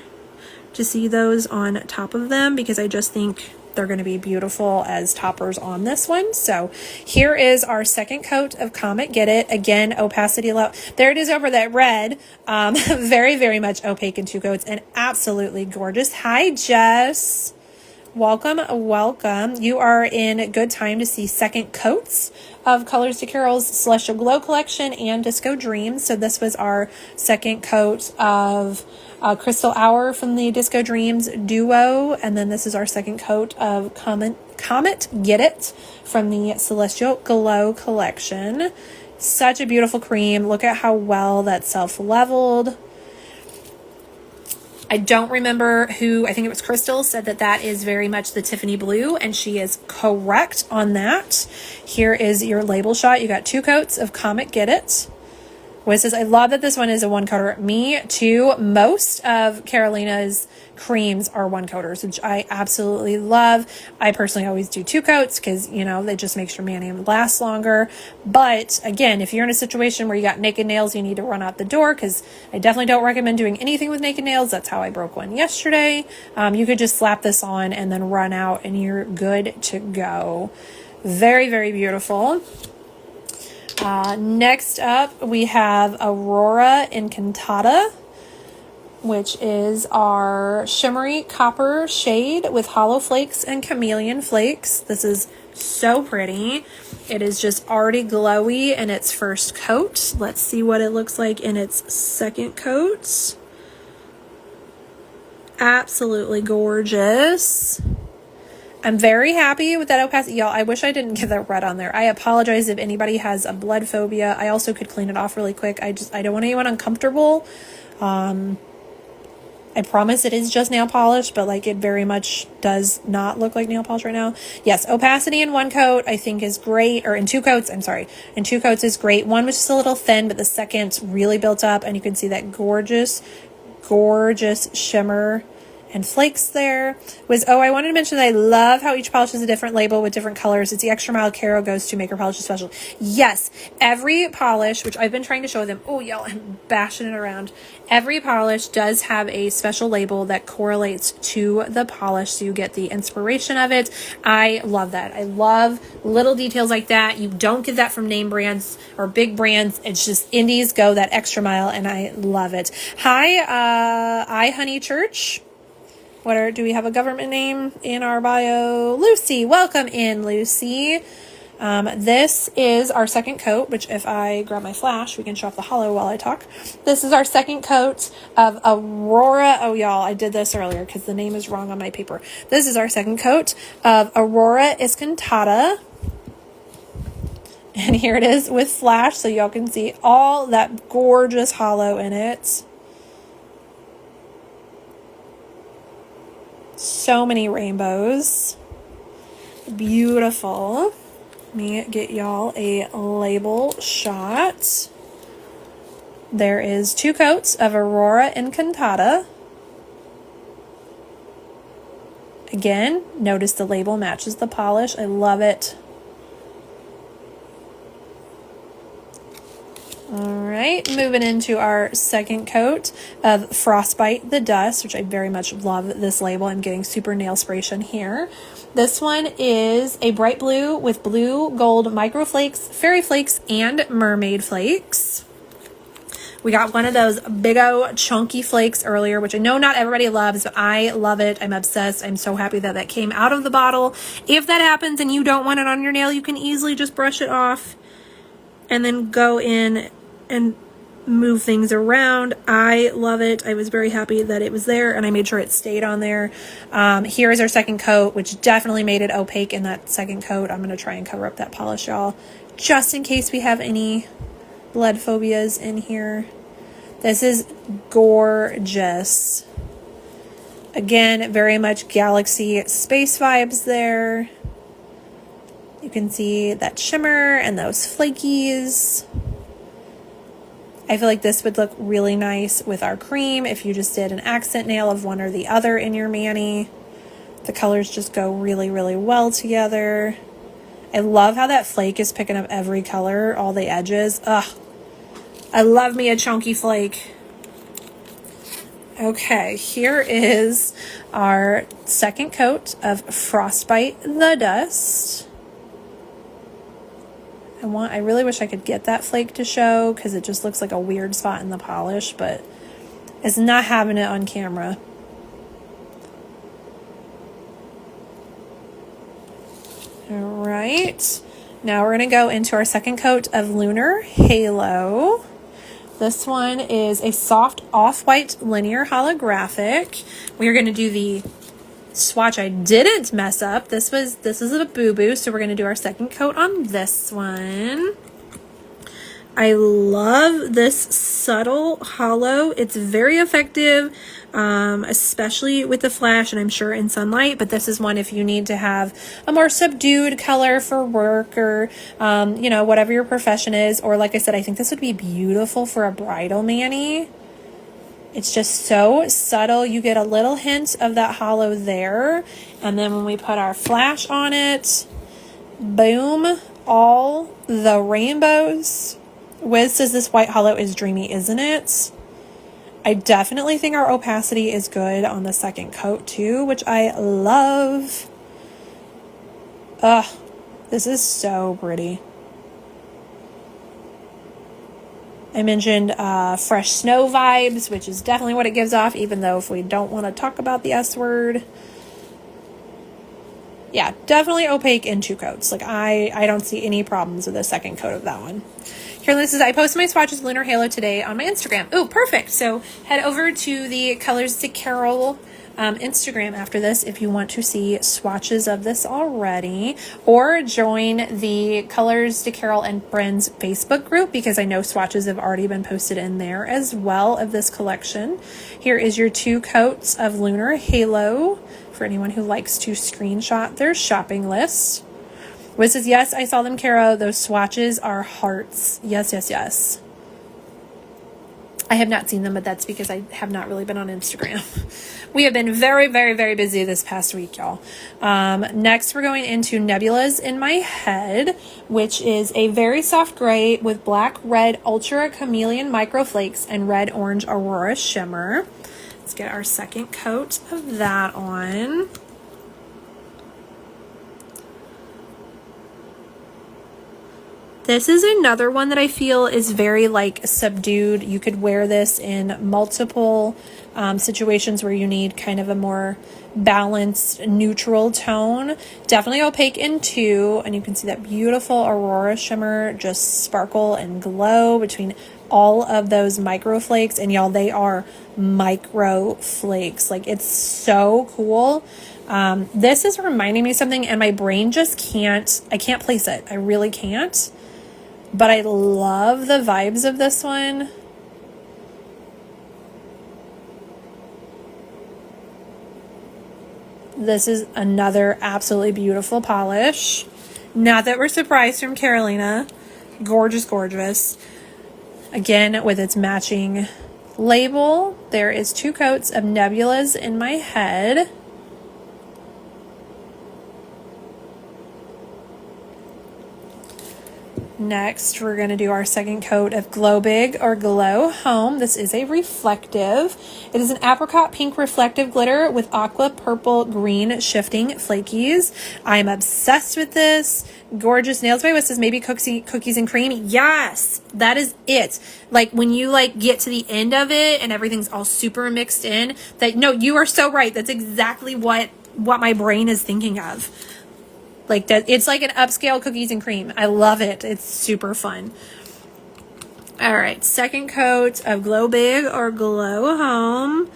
to see those on top of them because I just think they're going to be beautiful as toppers on this one. So here is our second coat of Comet Get It. Again, opacity low. There it is over that red. Very, very much opaque in two coats and absolutely gorgeous. Hi, Jess. Welcome. You are in good time to see second coats of Colors to Carol's Celestial Glow collection and Disco Dream. So this was our second coat of Crystal Hour from the Disco Dreams duo. And then this is our second coat of Comet Get It from the Celestial Glow collection. Such a beautiful cream. Look at how well that's self-leveled. I don't remember who, I think it was Crystal, said that that is very much the Tiffany blue, and she is correct on that. Here is your label shot. You got 2 coats of Comet Get It. It says, I love that this one is a 1-coater. Me too. Most of Carolina's creams are 1-coaters, which I absolutely love. I personally always do 2 coats because, you know, they just make sure my name lasts longer. But again, if you're in a situation where you got naked nails, you need to run out the door, because I definitely don't recommend doing anything with naked nails. That's how I broke one yesterday. You could just slap this on and then run out and you're good to go. Very, very beautiful. Next up, we have Aurora Incantata, which is our shimmery copper shade with hollow flakes and chameleon flakes. This is so pretty. It is just already glowy in its first coat. Let's see what it looks like in its second coat. Absolutely gorgeous. I'm very happy with that opacity. Y'all, I wish I didn't get that red on there. I apologize if anybody has a blood phobia. I also could clean it off really quick. I don't want anyone uncomfortable. I promise it is just nail polish, but like it very much does not look like nail polish right now. Yes, opacity in 1 coat I think is great, or in 2 coats, I'm sorry. In 2 coats is great. One was just a little thin, but the second really built up, and you can see that gorgeous, gorgeous shimmer and flakes there. I wanted to mention that I love how each polish is a different label with different colors. It's the extra mile Caro goes to make her polish special. Yes, every polish, which I've been trying to show them. Oh, y'all, I'm bashing it around. Every polish does have a special label that correlates to the polish, so you get the inspiration of it. I love that. I love little details like that. You don't get that from name brands or big brands. It's just indies go that extra mile, and I love it. Hi, Honey Church. Do we have a government name in our bio? Lucy, welcome in, Lucy. This is our second coat, which if I grab my flash, we can show off the hollow while I talk. This is our second coat of Aurora. Oh, y'all, I did this earlier because the name is wrong on my paper. This is our second coat of Aurora Incantata. And here it is with flash, so y'all can see all that gorgeous hollow in it. So many rainbows. Beautiful. Let me get y'all a label shot. There is 2 coats of Aurora Incantata. Again, notice the label matches the polish. I love it. All right, moving into our second coat of Frostbite the Dust, which I very much love this label. I'm getting super nail spration here. This one is a bright blue with blue gold micro flakes, fairy flakes, and mermaid flakes. We got one of those big o chunky flakes earlier, which I know not everybody loves, but I love it. I'm obsessed. I'm so happy that that came out of the bottle. If that happens and you don't want it on your nail, you can easily just brush it off and then go in and move things around. I love it. I was very happy that it was there, and I made sure it stayed on there. Here is our second coat, which definitely made it opaque in that second coat. I'm going to try and cover up that polish, y'all, just in case we have any blood phobias in here. This is gorgeous. Again, very much galaxy space vibes there. You can see that shimmer and those flakies. I feel like this would look really nice with our cream if you just did an accent nail of one or the other in your mani. The colors just go really, really well together. I love how that flake is picking up every color, all the edges. Ugh. I love me a chunky flake. Okay, here is our second coat of Frostbite the Dust. I really wish I could get that flake to show because it just looks like a weird spot in the polish, but it's not having it on camera. All right. Now we're going to go into our second coat of Lunar Halo. This one is a soft off-white linear holographic. We're going to do the swatch I didn't mess up. This is a boo-boo, so we're going to do our second coat on this one. I love this subtle hollow. It's very effective, especially with the flash and I'm sure in sunlight, but this is one if you need to have a more subdued color for work or, you know, whatever your profession is. Or like I said, I think this would be beautiful for a bridal mani. It's just so subtle. You get a little hint of that hollow there. And then when we put our flash on it, boom, all the rainbows. Wiz says this white hollow is dreamy, isn't it? I definitely think our opacity is good on the second coat too, which I love. Ugh, this is so pretty. I mentioned fresh snow vibes, which is definitely what it gives off, even though if we don't want to talk about the S word. Yeah, definitely opaque in 2 coats. Like I don't see any problems with the second coat of that one. Here, this is, I posted my swatches Lunar Halo today on my Instagram. Oh, perfect. So head over to the Colors to Carol Instagram after this if you want to see swatches of this already, or join the Colors to Carol and Friends Facebook group because I know swatches have already been posted in there as well of this collection. Here is your 2 coats of Lunar Halo for anyone who likes to screenshot their shopping list. Wiz says, yes, I saw them, Caro. Those swatches are hearts. Yes, yes, yes. I have not seen them, but that's because I have not really been on Instagram. We have been very, very, very busy this past week, y'all. Next, we're going into Nebulas in My Head, which is a very soft gray with black, red, ultra chameleon microflakes and red, orange aurora shimmer. Let's get our second coat of that on. This is another one that I feel is very like subdued. You could wear this in multiple situations where you need kind of a more balanced neutral tone. Definitely opaque in 2, and you can see that beautiful aurora shimmer just sparkle and glow between all of those micro flakes. And y'all, they are micro flakes. Like, it's so cool. This is reminding me of something and my brain just I can't place it. I really can't. But I love the vibes of this one. This is another absolutely beautiful polish. Not that we're surprised from Carolina. Gorgeous, gorgeous. Again, with its matching label, there is 2 coats of Nebulas in My Head. Next, we're going to do our second coat of Glow Big or Glow Home. This is a reflective. It is an apricot pink reflective glitter with aqua purple green shifting flakies. I'm obsessed with this. Gorgeous nails by Wiz says maybe cookies and cream. Yes, that is it. Like when you like get to the end of it and everything's all super mixed in. No, you are so right. That's exactly what my brain is thinking of. Like that, it's like an upscale cookies and cream. I love it. It's super fun. All right, second coat of Glow Big or Glow Home,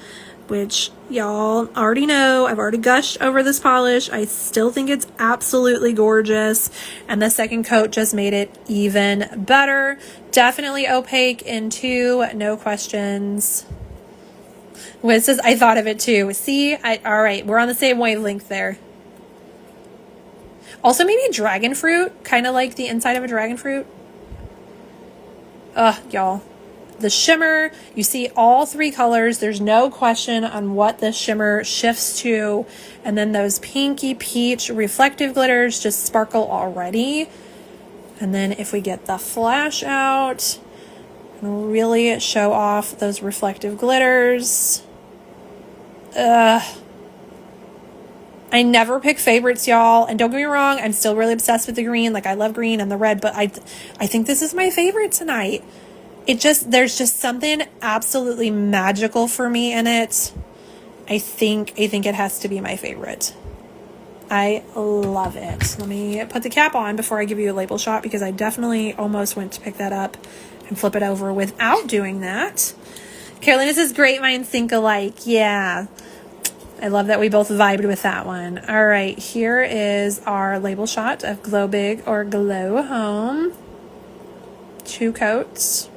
which y'all already know. I've already gushed over this polish. I still think it's absolutely gorgeous. And the second coat just made it even better. Definitely opaque in 2, no questions. Wiz says, I thought of it too. See, all right, we're on the same wavelength there. Also, maybe dragon fruit, kind of like the inside of a dragon fruit. Y'all. The shimmer, you see all 3 colors. There's no question on what the shimmer shifts to. And then those pinky peach reflective glitters just sparkle already. And then if we get the flash out, and really show off those reflective glitters. I never pick favorites, y'all. And don't get me wrong, I'm still really obsessed with the green. Like, I love green and the red, but I think this is my favorite tonight. There's just something absolutely magical for me in it. I think it has to be my favorite. I love it. Let me put the cap on before I give you a label shot because I definitely almost went to pick that up and flip it over without doing that. Carolyn, this is great. Minds think alike. Yeah. I love that we both vibed with that one. All right, here is our label shot of Glow Big or Glow Home. 2 coats.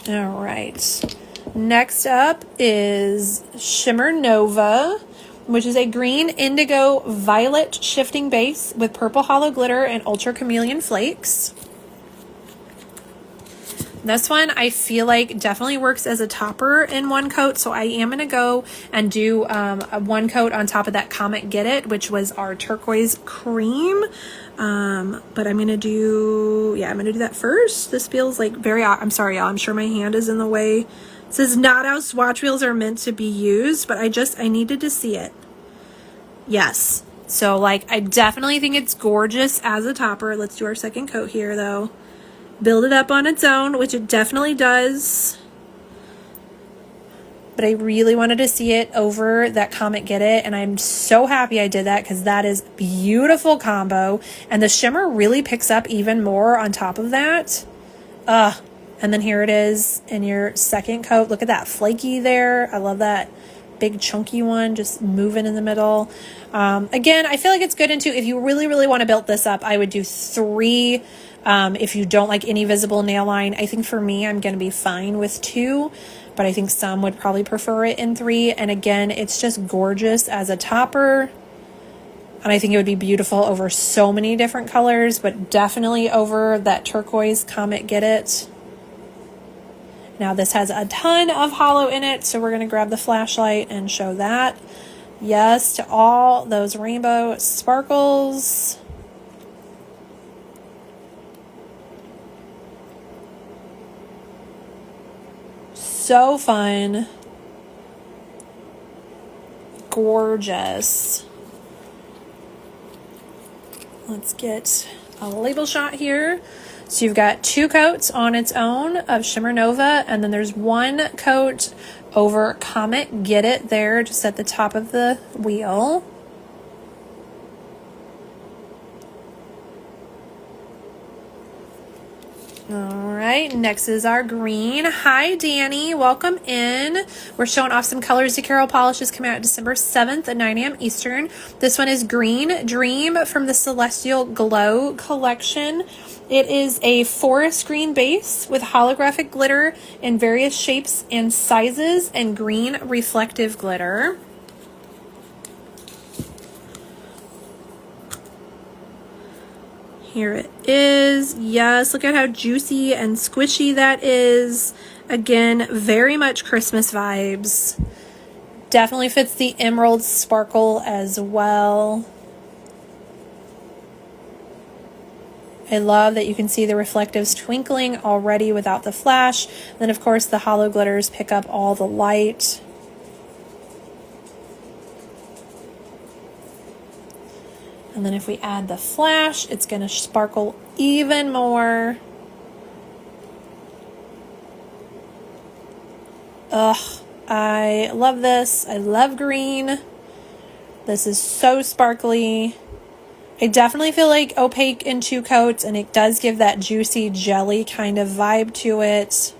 All right. Next up is Shimmer Nova, which is a green indigo violet shifting base with purple hollow glitter and ultra chameleon flakes. This one I feel like definitely works as a topper in 1 coat, so I am going to go and do a 1 coat on top of that Comet Get It, which was our turquoise cream. But I'm going to do, I'm going to do that first. This feels like very, I'm sorry, y'all. I'm sure my hand is in the way. This is not how swatch wheels are meant to be used, but I needed to see it. Yes. So like, I definitely think it's gorgeous as a topper. Let's do our 2nd coat here though. Build it up on its own, which it definitely does. But I really wanted to see it over that Comet Get It, and I'm so happy I did that because that is beautiful combo. And the shimmer really picks up even more on top of that. And then here it is in your 2nd coat. Look at that flaky there. I love that big chunky one just moving in the middle. Again, I feel like it's good into, if you really, really want to build this up, I would do 3. If you don't like any visible nail line, I think for me, I'm going to be fine with 2, but I think some would probably prefer it in 3. And again, it's just gorgeous as a topper. And I think it would be beautiful over so many different colors, but definitely over that turquoise Comet Get It. Now this has a ton of hollow in it, so we're going to grab the flashlight and show that. Yes to all those rainbow sparkles. So fun. Gorgeous. Let's get a label shot here. So you've got 2 coats on its own of Shimmer Nova, and then there's 1 coat over Comet Get It there, just at the top of the wheel. All right, next is our green. Hi, Danny. Welcome in. We're showing off some Colors to Carol polishes coming out December 7th at 9 a.m. Eastern. This one is Green Dream from the Celestial Glow collection. It is a forest green base with holographic glitter in various shapes and sizes and green reflective glitter. Here it is. Yes, look at how juicy and squishy that is. Again, very much Christmas vibes. Definitely fits the emerald sparkle as well. I love that you can see the reflectives twinkling already without the flash. Then, of course, the hollow glitters pick up all the light. And then if we add the flash, it's going to sparkle even more. Ugh, I love this. I love green. This is so sparkly. I definitely feel like opaque in 2 coats, and it does give that juicy jelly kind of vibe to it.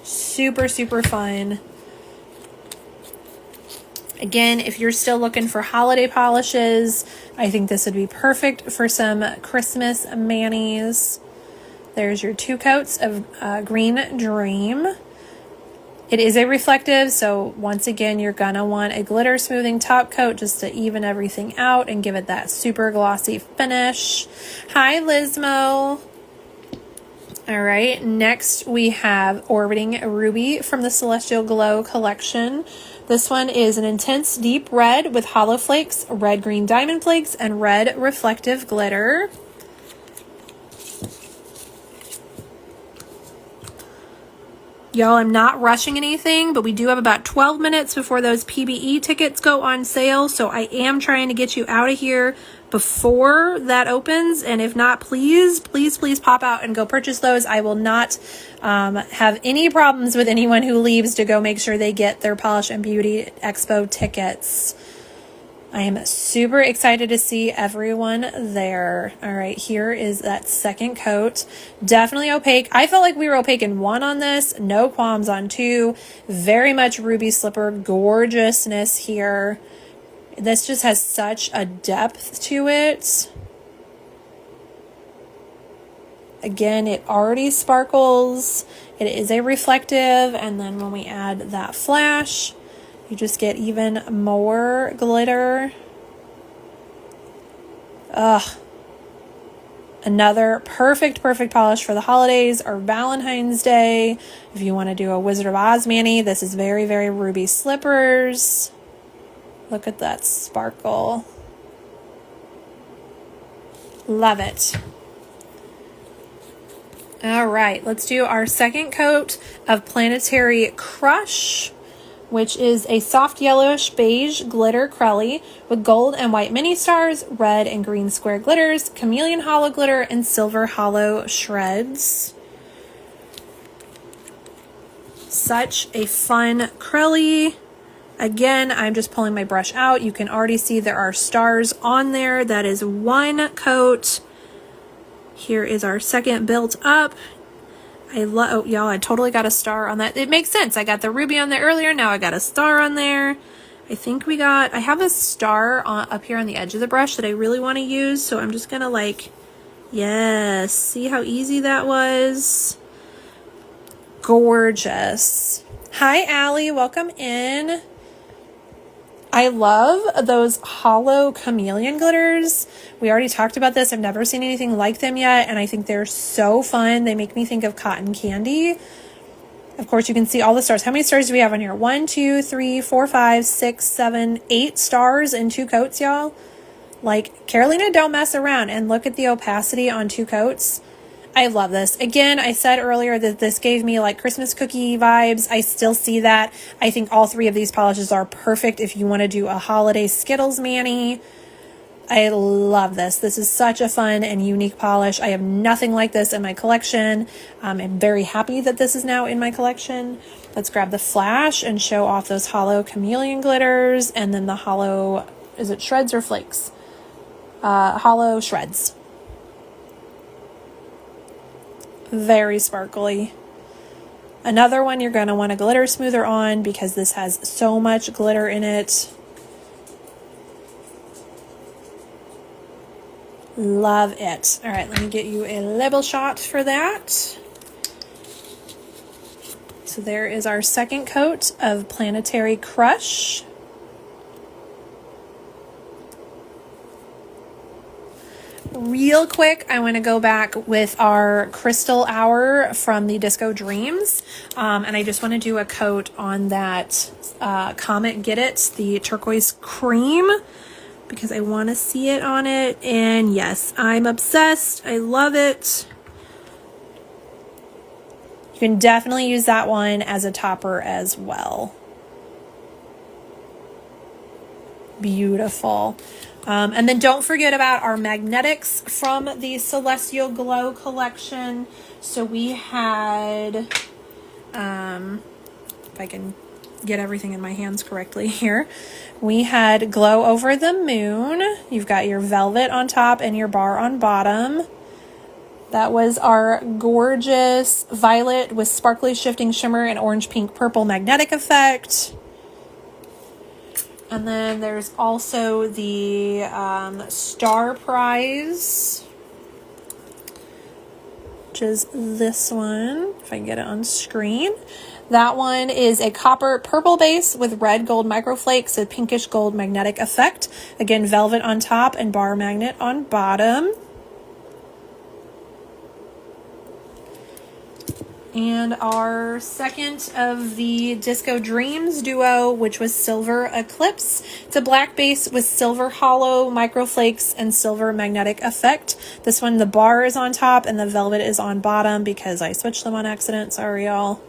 Super, super fun. Again, if you're still looking for holiday polishes, I think this would be perfect for some Christmas manis. There's your 2 coats of Green Dream. It is a reflective, so once again, you're gonna want a glitter smoothing top coat just to even everything out and give it that super glossy finish. Hi, Lizmo. All right, next we have Orbiting Ruby from the Celestial Glow collection. This one is an intense deep red with hollow flakes, red green diamond flakes, and red reflective glitter. Y'all, I'm not rushing anything, but we do have about 12 minutes before those PBE tickets go on sale, so I am trying to get you out of here before that opens, and if not, please pop out and go purchase those. I will not have any problems with anyone who leaves to go make sure they get their Polish and Beauty Expo tickets. I am super excited to see everyone there. All right, here is that second coat. Definitely opaque. I felt like we were opaque in 1 on this. No qualms on 2. Very much ruby slipper gorgeousness here. This just has such a depth to it. Again, it already sparkles. It is a reflective, and then when we add that flash, you just get even more glitter. Ugh. Another perfect polish for the holidays or Valentine's Day. If you want to do a Wizard of Oz mani, this is very ruby slippers. Look at that sparkle. Love it. All right, let's do our second coat of Planetary Crush, which is a soft yellowish beige glitter crelly with gold and white mini stars, red and green square glitters, chameleon hollow glitter, and silver hollow shreds. Such a fun crelly. Again, I'm just pulling my brush out. You can already see there are stars on there. That is 1 coat. Here is our second built up. I love, oh, y'all, I totally got a star on that. It makes sense. I got the ruby on there earlier. Now I got a star on there. I have a star up here on the edge of the brush that I really want to use. So I'm just going to yes, see how easy that was? Gorgeous. Hi, Allie. Welcome in. I love those hollow chameleon glitters. We already talked about this. I've never seen anything like them yet, and I think they're so fun. They make me think of cotton candy. Of course, you can see all the stars. How many stars do we have on here? 1, 2, 3, 4, 5, 6, 7, 8 stars in 2 coats, y'all. Carolina, don't mess around, and look at the opacity on 2 coats. I love this. Again, I said earlier that this gave me Christmas cookie vibes. I still see that. I think all 3 of these polishes are perfect if you want to do a holiday Skittles mani. I love this. This is such a fun and unique polish. I have nothing like this in my collection. I'm very happy that this is now in my collection. Let's grab the flash and show off those hollow chameleon glitters, and then the hollow, is it shreds or flakes? Hollow shreds. Very sparkly. Another one you're going to want a glitter smoother on because this has so much glitter in it. Love it. All right, let me get you a label shot for that. So there is our second coat of Planetary Crush. Real quick, I want to go back with our Crystal Hour from the DiscoDreams. And I just want to do a coat on that Comet Get It, the turquoise cream, because I want to see it on it. And yes, I'm obsessed. I love it. You can definitely use that one as a topper as well. Beautiful. And then don't forget about our magnetics from the Celestial Glow collection. So we had, if I can get everything in my hands correctly here, we had Glow Over the Moon. You've got your velvet on top and your bar on bottom. That was our gorgeous violet with sparkly shifting shimmer and orange pink purple magnetic effect. And then there's also the Star Prize, which is this one, if I can get it on screen. That one is a copper purple base with red gold microflakes, a pinkish gold magnetic effect. Again, velvet on top and bar magnet on bottom. And our second of the DiscoDreams duo, which was Silver Eclipse. It's a black base with silver hollow microflakes and silver magnetic effect. This one, the bar is on top and the velvet is on bottom because I switched them on accident. Sorry, y'all.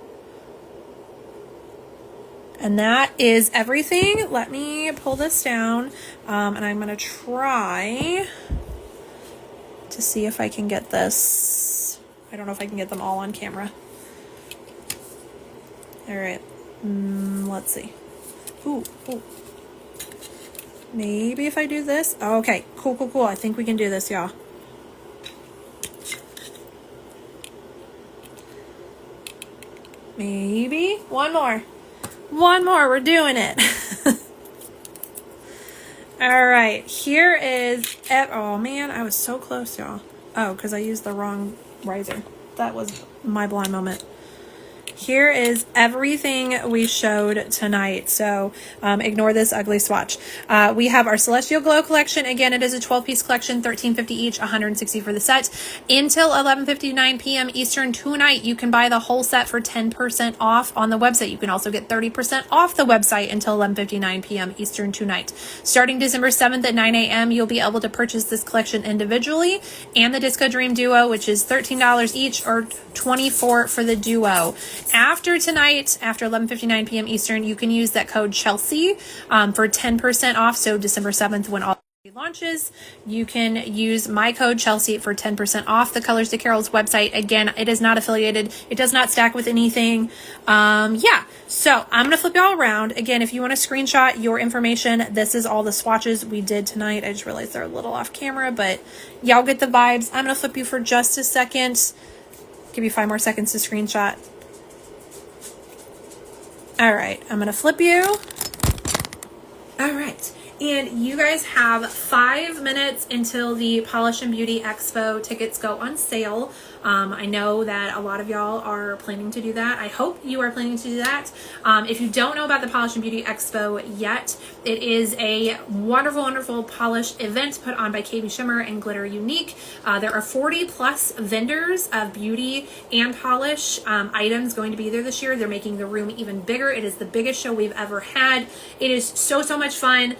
And that is everything. Let me pull this down, and I'm going to try to see if I can get this. I don't know if I can get them all on camera. All right, let's see. Ooh. Maybe if I do this. Oh, okay, cool. I think we can do this, y'all. Maybe one more. We're doing it. All right, here is, oh man, I was so close, y'all. Oh, because I used the wrong riser. That was my blind moment. Here is everything we showed tonight. So ignore this ugly swatch. We have our Celestial Glow collection. Again, it is a 12-piece collection, $13.50 each, $160 for the set. Until 11:59 p.m. Eastern tonight, you can buy the whole set for 10% off on the website. You can also get 30% off the website until 11:59 p.m. Eastern tonight. Starting December 7th at 9 a.m., you'll be able to purchase this collection individually and the DiscoDream Duo, which is $13 each or $24 for the Duo. After tonight, after 11:59 p.m. Eastern, you can use that code Chelsea for 10% off. So December 7th, when all launches, you can use my code Chelsea for 10% off the Colors to Carol's website. Again, it is not affiliated. It does not stack with anything. Yeah, so I'm going to flip y'all around. Again, if you want to screenshot your information, this is all the swatches we did tonight. I just realized they're a little off camera, but y'all get the vibes. I'm going to flip you for just a second. Give you 5 more seconds to screenshot. All right, I'm going to flip you. All right. And you guys have 5 minutes until the Polish and Beauty Expo tickets go on sale. I know that a lot of y'all are planning to do that. I hope you are planning to do that. If you don't know about the Polish and Beauty Expo yet, it is a wonderful polish event put on by KB Shimmer and Glitter Unique. There are 40 plus vendors of beauty and polish items going to be there this year. They're making the room even bigger. It is the biggest show we've ever had. It is so much fun.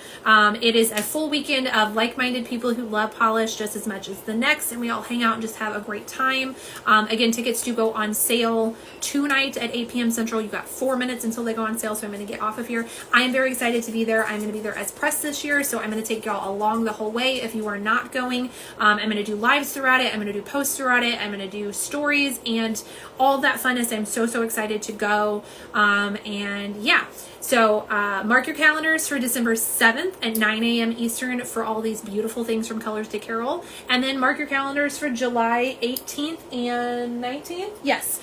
It is a full weekend of like-minded people who love polish just as much as the next, and we all hang out and just have a great time. Again, tickets do go on sale tonight at 8 p.m. Central. You've got 4 minutes until they go on sale, so I'm going to get off of here. I am very excited to be there. I'm going to be there as press this year, so I'm going to take y'all along the whole way. If you are not going, I'm going to do lives throughout it. I'm going to do posts throughout it. I'm going to do stories and all that funness. I'm so excited to go. And yeah. So mark your calendars for December 7th at 9 a.m. Eastern for all these beautiful things from Colors to Carol. And then mark your calendars for July 18th and 19th. Yes.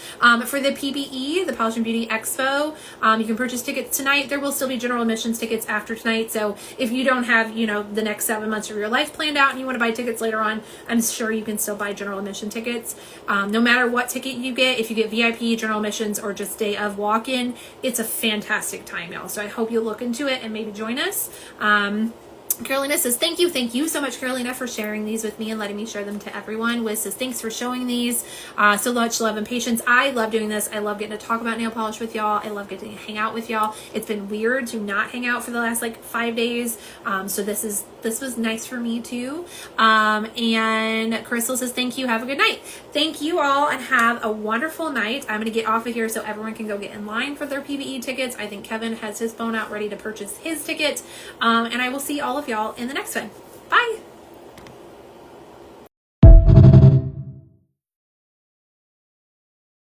For the PBE, the Polish and Beauty Expo, you can purchase tickets tonight. There will still be general admissions tickets after tonight. So if you don't have, the next 7 months of your life planned out and you want to buy tickets later on, I'm sure you can still buy general admission tickets. No matter what ticket you get, if you get VIP, general admissions, or just day of walk-in, it's a fantastic time, y'all. So I hope you look into it and maybe join us. Carolina says, thank you so much, Carolina, for sharing these with me and letting me share them to everyone. Wiz says, thanks for showing these. So much love and patience. I love doing this. I love getting to talk about nail polish with y'all. I love getting to hang out with y'all. It's been weird to not hang out for the last 5 days. So this was nice for me too. And Crystal says, thank you. Have a good night. Thank you all and have a wonderful night. I'm going to get off of here so everyone can go get in line for their PBE tickets. I think Kevin has his phone out ready to purchase his ticket. And I will see all of y'all in the next one.